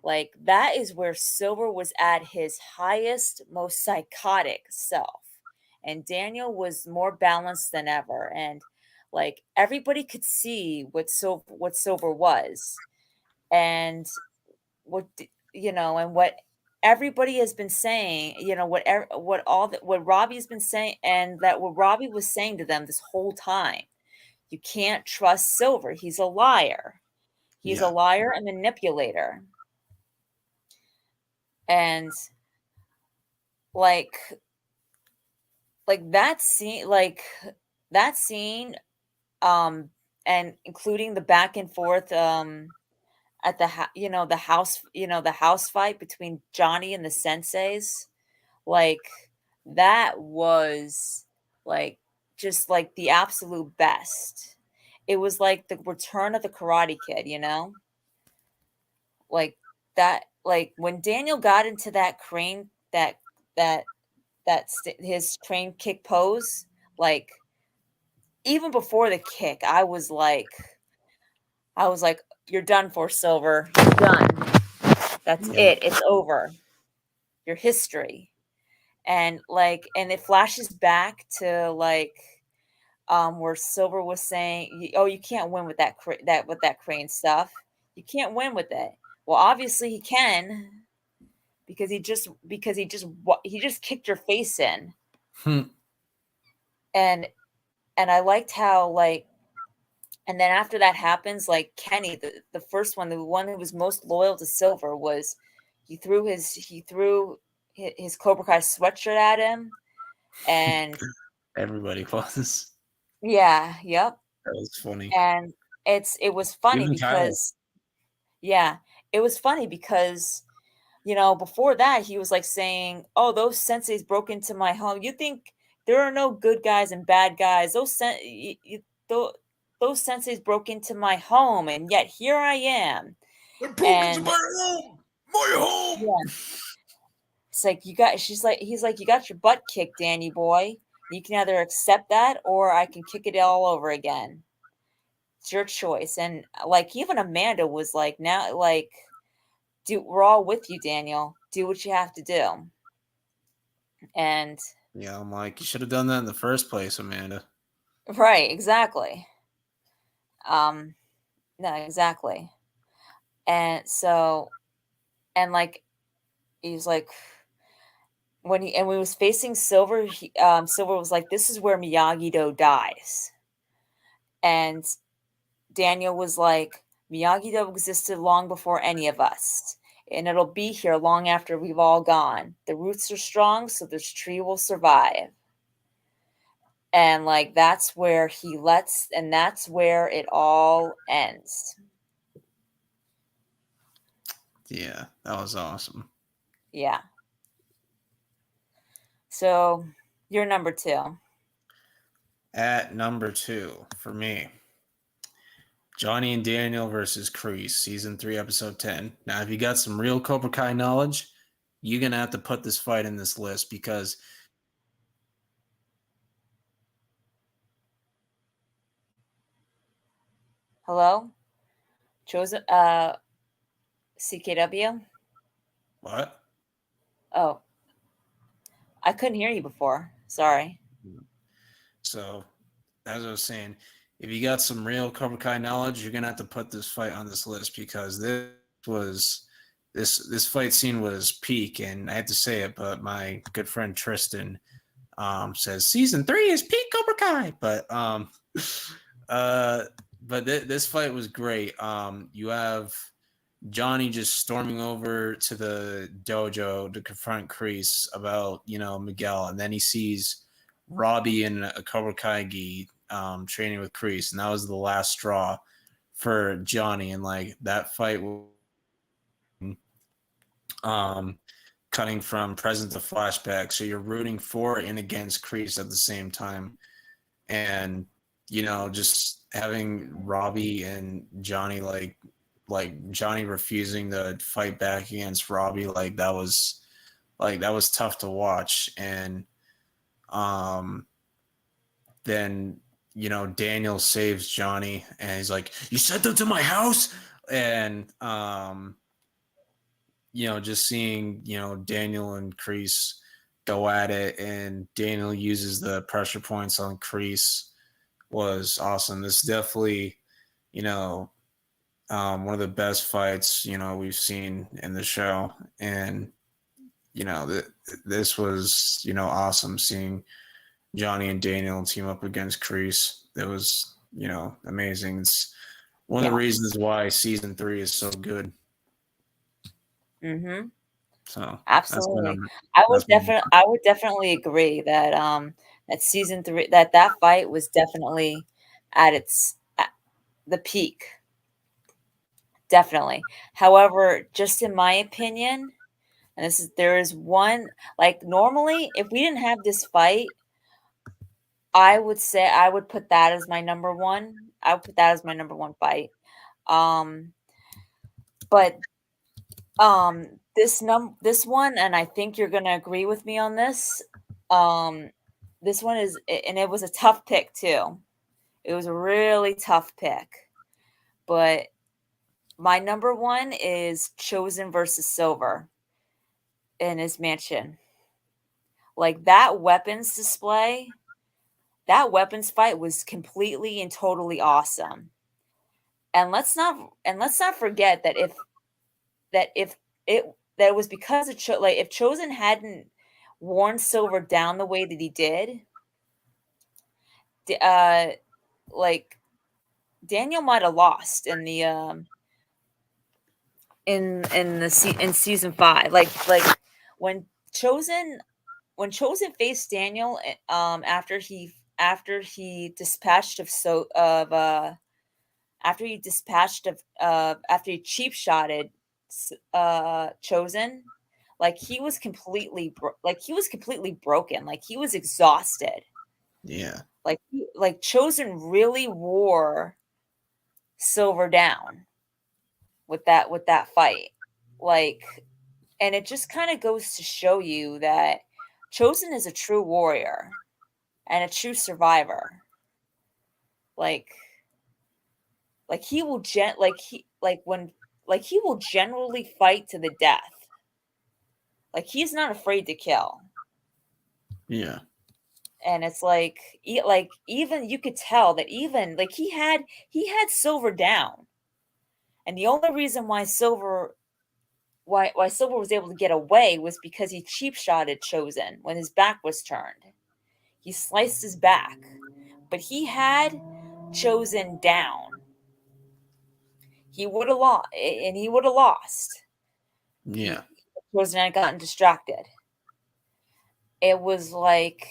Like that is where Silver was at his highest, most psychotic self. And Daniel was more balanced than ever. And like everybody could see what Silver was. And and what everybody has been saying, what Robbie's been saying, and that what Robbie was saying to them this whole time. You can't trust Silver. He's a liar. He's a
yeah,
liar and manipulator. And like that scene and including the back and forth at the house fight between Johnny and the senseis, like that was like just like the absolute best. It was like the return of the Karate Kid, like that. Like when Daniel got into that crane, that his crane kick pose, like even before the kick, I was like, you're done for, Silver. You're done. That's
yeah,
it. It's over. Your history. And it flashes back to where Silver was saying, "Oh, you can't win with that crane stuff. You can't win with it." Well, obviously he can because he just kicked your face in.
Hmm.
And I liked how and then after that happens, like Kenny, the first one, the one who was most loyal to Silver, was he threw his Cobra Kai sweatshirt at him, and
Everybody was.
yeah, yep.
That was funny.
And it was funny
Even Kyle.
because yeah, it was funny because before that he was like saying, "Oh, those senseis broke into my home. You think there are no good guys and bad guys? Tho- those senseis broke into my home, and yet here I am."
They're broken into
And
my home. My home.
yeah, it's like he's like, "You got your butt kicked, Danny boy. You can either accept that or I can kick it all over again. It's your choice." And like even Amanda was like, "Now, like, we're all with you, Daniel. Do what you have to do." And
Yeah, I'm like, you should have done that in the first place, Amanda.
right, exactly. Um, no, exactly. And so, and like, he was like, when we was facing Silver, Silver was like, "This is where Miyagi-Do dies." And Daniel was like, "Miyagi-Do existed long before any of us, and it'll be here long after we've all gone. The roots are strong, so this tree will survive." And like that's where and that's where it all ends.
Yeah, that was awesome.
Yeah. So you're number 2.
At number 2 for me, Johnny and Daniel versus Kreese, season 3, episode 10. Now, if you got some real Cobra Kai knowledge, you're gonna have to put this fight in this list because
Hello? Chosen CKW?
what?
Oh, I couldn't hear you before. Sorry.
So, as I was saying, if you got some real Cobra Kai knowledge, you're gonna have to put this fight on this list because was this fight scene was peak, and I had to say it, but my good friend Tristan says season 3 is peak Cobra Kai, but uh, this fight was great. You have Johnny just storming over to the dojo to confront Kreese about Miguel, and then he sees Robbie and a Cobra Kai gi training with Kreese, and that was the last straw for Johnny. And like that fight, um, cutting from present to flashback, so you're rooting for and against Kreese at the same time, and just having Robbie and Johnny like Johnny refusing to fight back against Robbie, like that was tough to watch. And then Daniel saves Johnny and he's like, "You sent them to my house?" And just seeing Daniel and Kreese go at it, and Daniel uses the pressure points on Kreese was awesome. This definitely one of the best fights we've seen in the show. And this was awesome seeing Johnny and Daniel team up against Kreese. That was amazing. It's one of the reasons why season 3 is so good.
Mm-hmm.
So
Absolutely. I would definitely agree that that season 3, that fight was definitely at the peak. Definitely. However, just in my opinion, and there is one, like, normally if we didn't have this fight, I would say I would put that as my number 1. I would put that as my number 1 fight. But this one, and I think you're gonna agree with me on this. This one is, and it was a tough pick too. It was a really tough pick. But my number 1 is Chosen versus Silver in his mansion. Like that weapons display, that weapons fight was completely and totally awesome. And let's not forget that if it was because of like if Chosen hadn't worn Silver down the way that he did, uh, like Daniel might have lost in the in season 5. Like when Chosen when Chosen faced Daniel, after he dispatched of so of after he dispatched of after he cheap shotted Chosen, like he was completely broken, like he was exhausted.
Yeah.
Like Chosen really wore Silver down with that fight. Like, and it just kind of goes to show you that Chosen is a true warrior and a true survivor. Like he will he will generally fight to the death. Like he's not afraid to kill.
Yeah.
And it's like even you could tell that even like he had Silver down. And the only reason why Silver was able to get away was because he cheap shotted Chosen when his back was turned. He sliced his back, but he had Chosen down. He would have lost, and he would have lost.
Yeah.
Chosen had gotten distracted. It was like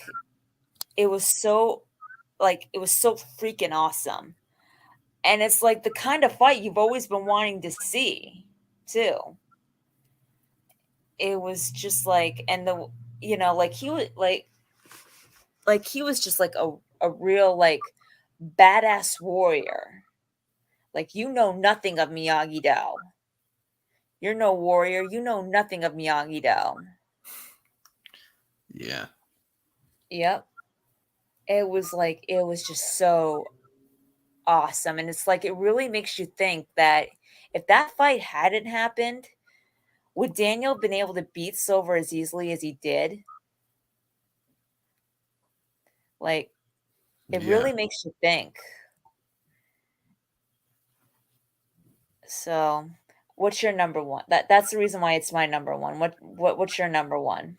it was so it was so freaking awesome. And it's like the kind of fight you've always been wanting to see, too. It was just like, and the like he was just like a real badass warrior. Like you know nothing of Miyagi-Do. You're no warrior. You know nothing of Miyagi-Do.
Yeah.
Yep. It was just so awesome. And it's like it really makes you think that if that fight hadn't happened, would Daniel been able to beat Silver as easily as he did? Like it
Yeah.
really makes you think. So, what's your number one? That's the reason why it's my number one. What's your number one?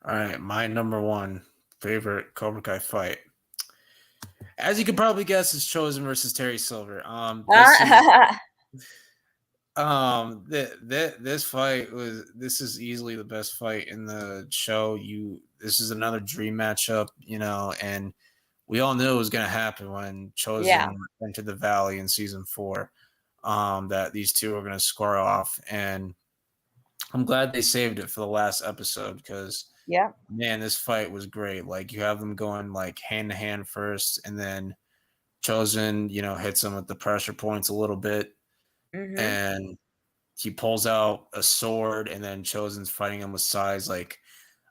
All right. My number one favorite Cobra Kai fight, as you could probably guess, is Chosen versus Terry Silver. This fight this is easily the best fight in the show. This is another dream matchup, and we all knew it was going to happen when
Yeah.
Chosen entered the Valley in season 4. That these two are going to square off, and I'm glad they saved it for the last episode because
Yeah.
man, this fight was great. Like you have them going like hand to hand first, and then Chosen, hits him with the pressure points a little bit,
Mhm.
and he pulls out a sword, and then Chosen's fighting him with size like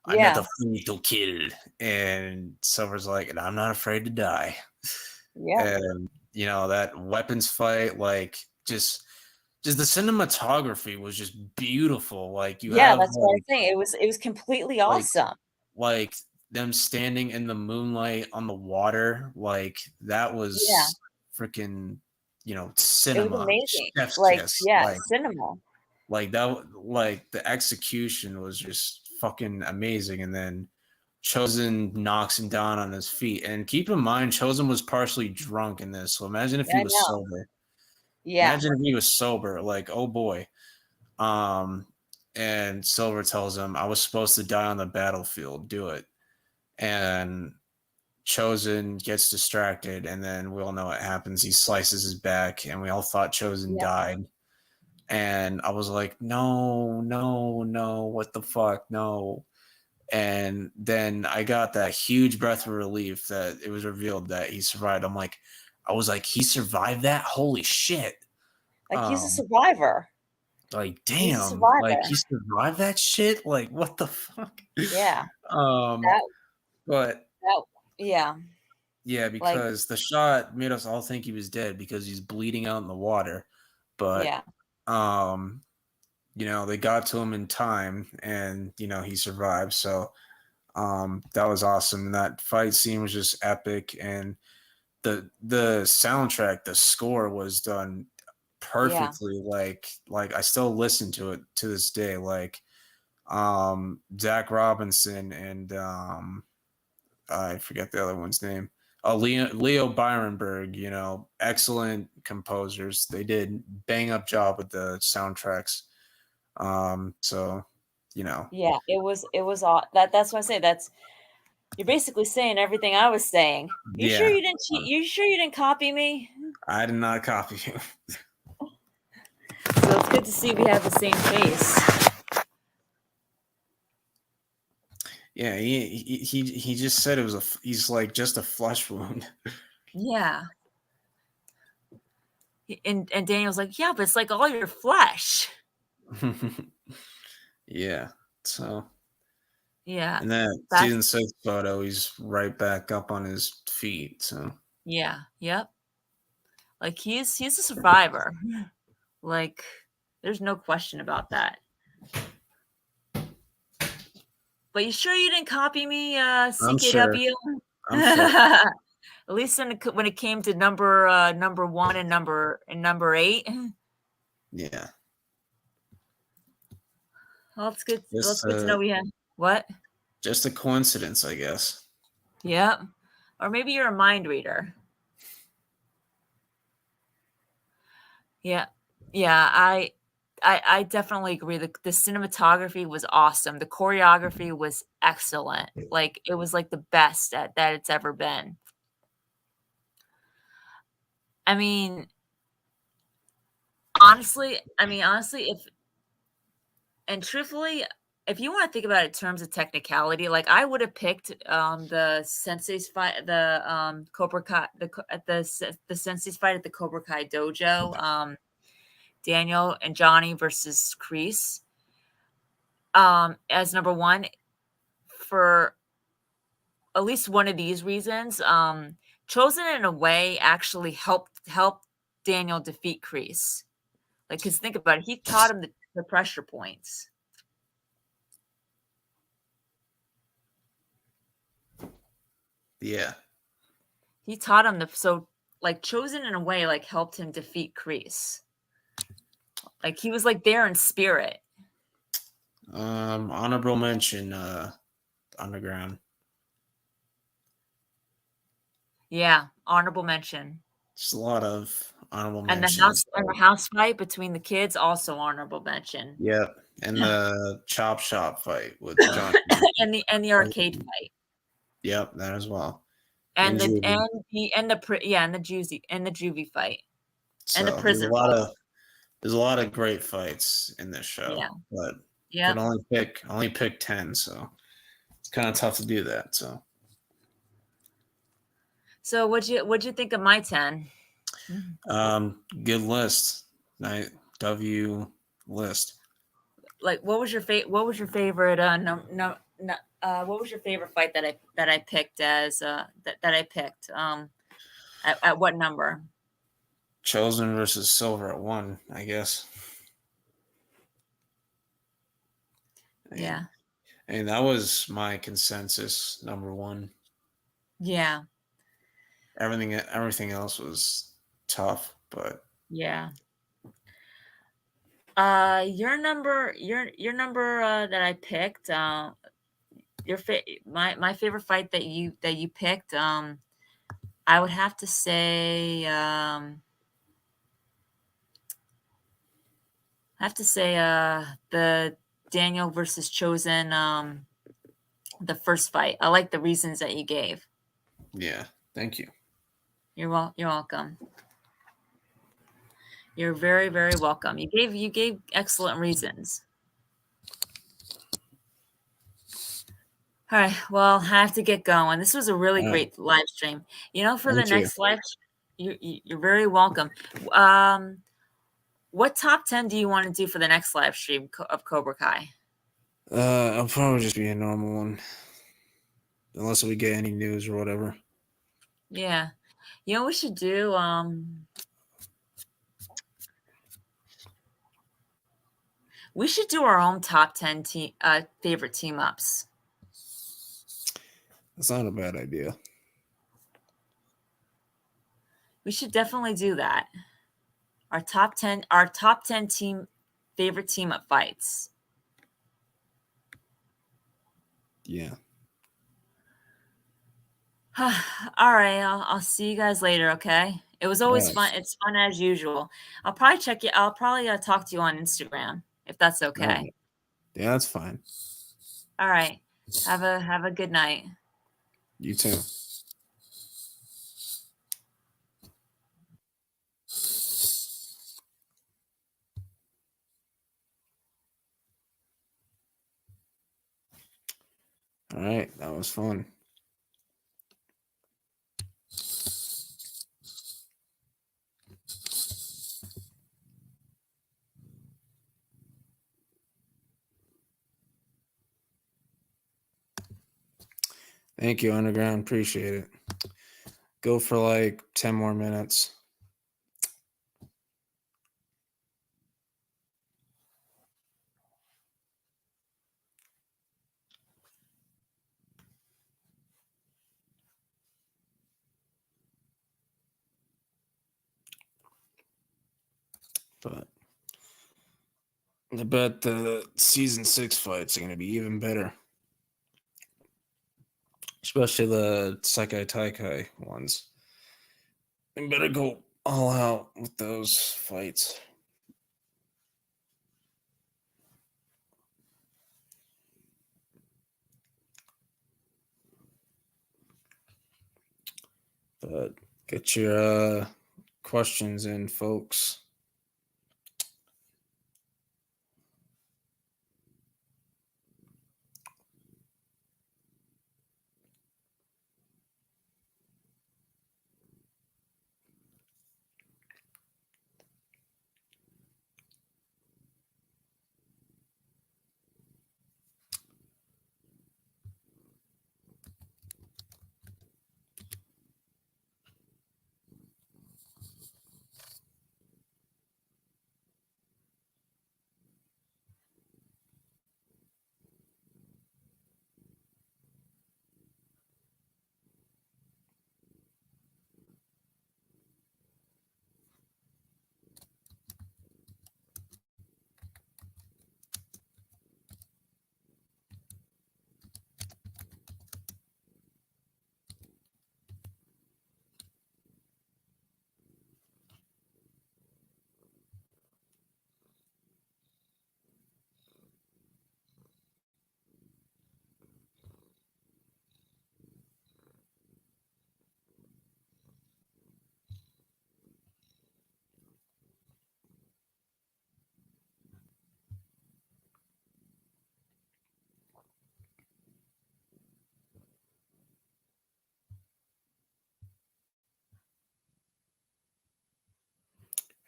I'm not
Yeah.
the fool to kill, and Silver's like, and I'm not afraid to die.
Yeah.
And that weapons fight, like just the cinematography was just beautiful. Like you
Yeah,
have
that's what I'm saying. It was completely
like
awesome.
like them standing in the moonlight on the water, like that
Yeah.
was freaking
It was
cinema,
amazing.
chef's
Like,
kiss.
yeah, cinema.
Like that, like the execution was just fucking amazing. And then Chosen knocks him down on his feet. And keep in mind, Chosen was partially drunk in this. So imagine if
Yeah,
he
I
was
know.
sober.
Yeah.
Imagine if he was sober. Like, oh boy. Um, and Silver tells him, I was supposed to die on the battlefield. Do it. And Chosen gets distracted, and then we all know what happens. He slices his back, and we all thought Chosen
Yeah.
died. And I was like, no, no, no, what the fuck, no. And then I got that huge breath of relief that it was revealed that he survived. I was like, he survived that? Holy shit.
Like he's a
Um,
survivor.
like,
He's a
damn, like
survivor.
he survived that shit? Like, what the fuck?
Yeah.
um,
That
but
that yeah.
yeah,
Like,
because the shot made us all think he was dead because he's bleeding out in the water. But
yeah.
um, they got to him in time, and he survived. So that was awesome. And that fight scene was just epic, and the soundtrack, the score was done
Yeah.
perfectly. Like I still listen to it to this day. Like Zach Robinson and I forget the other one's name. Leo Byronberg, excellent composers. They did bang up job with the soundtracks. So you know.
Yeah, it was all that's what I say. That's you're basically saying everything I was saying. You sure
Yeah,
you didn't cheat? You sure you didn't copy me?
I did not copy you.
So it's good to see we have the same face.
Yeah, he just said it was he's like just a flesh wound.
Yeah. And Daniel's like, yeah, but it's like all your flesh.
Yeah. So
Yeah.
in that
That's
season 6 photo, he's right back up on his feet. So
yeah. Yep. Like he's a survivor. Like there's no question about that. But you sure you didn't copy me,
I'm sure.
CKW?
I'm sure.
At least when it came to number 1 and number 8.
Yeah.
Well, it's good. Well, it's
Just
good to know we have what?
just a coincidence, I guess.
Yep. Or maybe you're a mind reader. Yeah. Yeah, I definitely agree. The cinematography was awesome. The choreography was excellent. Like it was like the best that it's ever been. I mean, honestly, if and truthfully, if you want to think about it in terms of technicality, like I would have picked the Sensei's fight, the Cobra Kai, the Sensei's fight at the Cobra Kai dojo, Daniel and Johnny versus Kreese, as number one for at least one of these reasons. Chosen in a way actually helped Daniel defeat Kreese. Like, cause think about it, he taught him the pressure points.
Yeah.
He taught him so like Chosen in a way like helped him defeat Kreese. Like he was like there in spirit.
Honorable mention, Underground.
Yeah, honorable mention.
Just a lot of honorable
And
mentions.
the house fight between the kids, also honorable mention.
Yep. And the chop shop fight with John.
and the arcade fight.
Yep, that as well.
And the
Juvie.
and the juvie fight. And the
So
prison fight.
there's a lot of great fights in this show.
Yeah.
But
Yeah.
could only pick 10, so it's kind of tough to do that.
So what'd you think of my 10?
Good list. W list.
Like what was your what was your favorite what was your favorite fight that I picked as that I picked at what number?
Chosen versus Silver at 1, I guess.
Yeah.
And that was my consensus number 1.
Yeah.
Everything else was tough, but
Yeah. Your number that I picked, my favorite fight that you picked, I would have to say the Daniel versus Chosen the first fight. I like the reasons that you gave.
yeah, thank you.
You're welcome. You're very, very welcome. You gave excellent reasons. All right. Well, I have to get going. This was a really great live stream. For the next live, you're very welcome. What top 10 do you want to do for the next live stream of Cobra Kai?
I'll probably just be a normal one, unless we get any news or whatever.
Yeah. You know what we should do? We should do our own top 10 favorite team ups.
That's not a bad idea.
We should definitely do that. Our top 10 team favorite team up fights.
Yeah.
All right, I'll see you guys later, okay? It was always fun. It's fun as usual. I'll probably talk to you on Instagram if that's okay.
Yeah, that's fine.
All right. Have a good night.
You too. All right, that was fun. Thank you, Underground. Appreciate it. Go for like 10 more minutes. But I bet the season 6 fights are going to be even better. Especially the Sekai Taikai ones. You better go all out with those fights. But get your questions in, folks.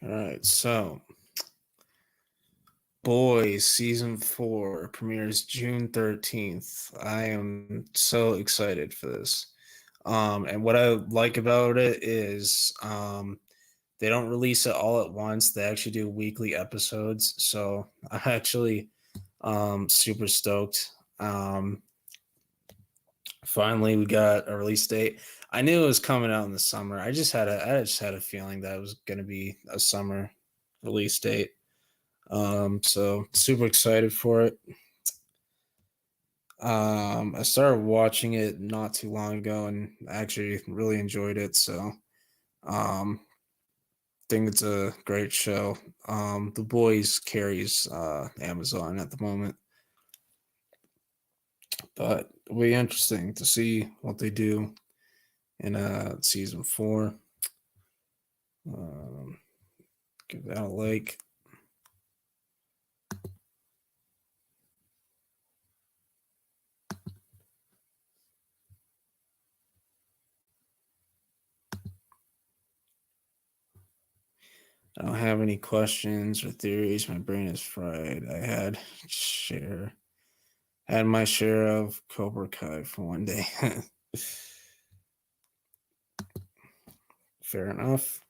All right, so Boys season 4 premieres June 13th. I am so excited for this. And what I like about it is they don't release it all at once. They actually do weekly episodes. So I'm actually super stoked. Finally, we got a release date. I knew it was coming out in the summer. I just had a feeling that it was going to be a summer release date. So super excited for it. I started watching it not too long ago and actually really enjoyed it. So, think it's a great show. The Boys carries Amazon at the moment, but it'll be interesting to see what they do in season 4. Give that a like. I don't have any questions or theories. My brain is fried. I had my share of Cobra Kai for one day. Fair enough.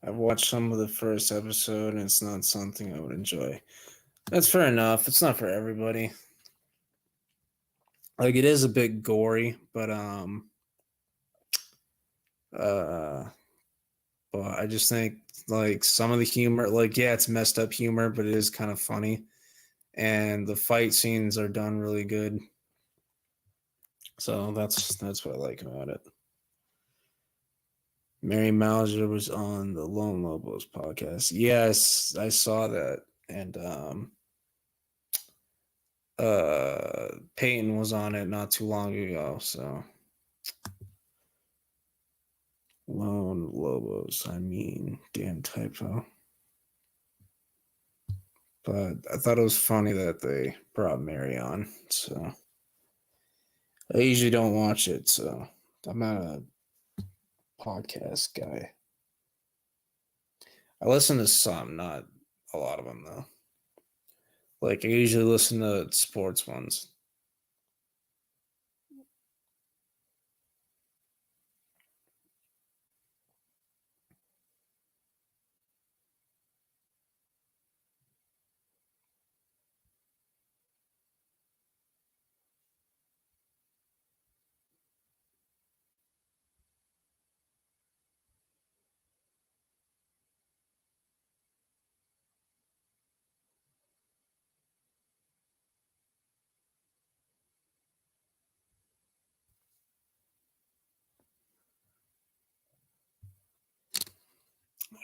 I've watched some of the first episode, and it's not something I would enjoy. That's fair enough. It's not for everybody. Like it is a bit gory, uh, but I just think like some of the humor, like yeah, it's messed up humor, but it is kind of funny, and the fight scenes are done really good. So that's what I like about it. Mary Mauser was on the Lone Lobos podcast. Yes, I saw that, and Peyton was on it not too long ago. So Lone Lobos, I mean, damn typo. But I thought it was funny that they brought Mary on. So I usually don't watch it, so I'm not a podcast guy. I listen to some, not a lot of them though. Like I usually listen to sports ones.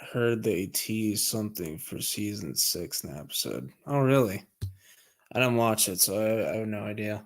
I heard they teased something for season 6 in the episode. Oh, really? I didn't watch it, so I have no idea.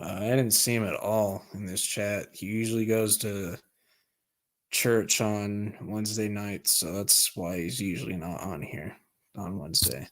I didn't see him at all in this chat. He usually goes to church on Wednesday nights, so that's why he's usually not on here on Wednesday.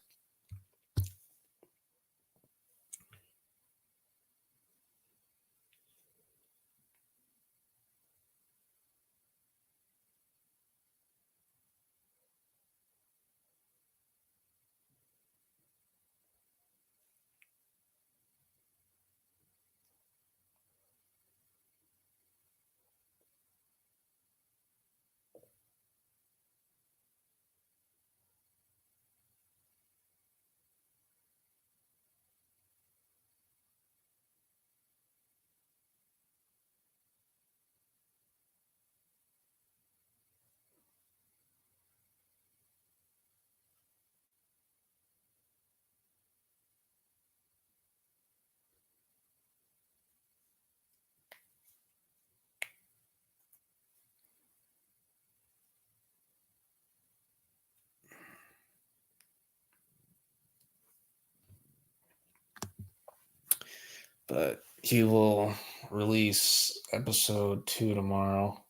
But he will release episode 2 tomorrow.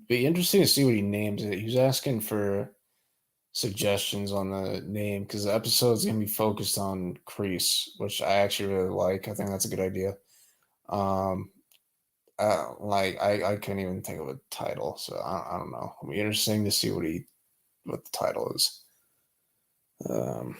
Be interesting to see what he names it. He was asking for suggestions on the name because the episode's gonna be focused on Crease, which I actually really like. I think that's a good idea. Um, I couldn't even think of a title, so I don't know. It'll be interesting to see what the title is. Um,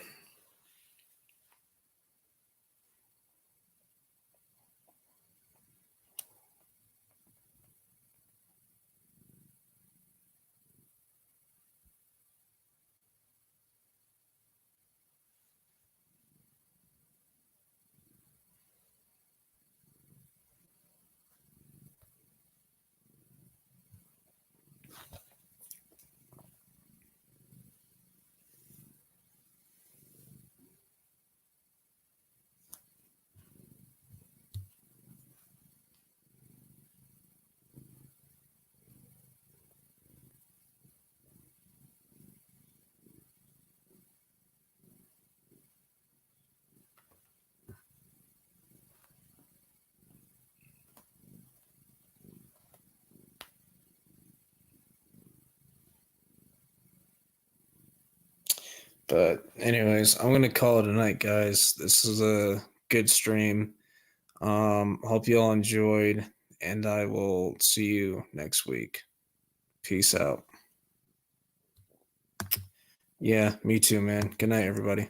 But anyways, I'm gonna call it a night, guys. This is a good stream. Hope you all enjoyed, and I will see you next week. Peace out. Yeah, me too, man. Good night, everybody.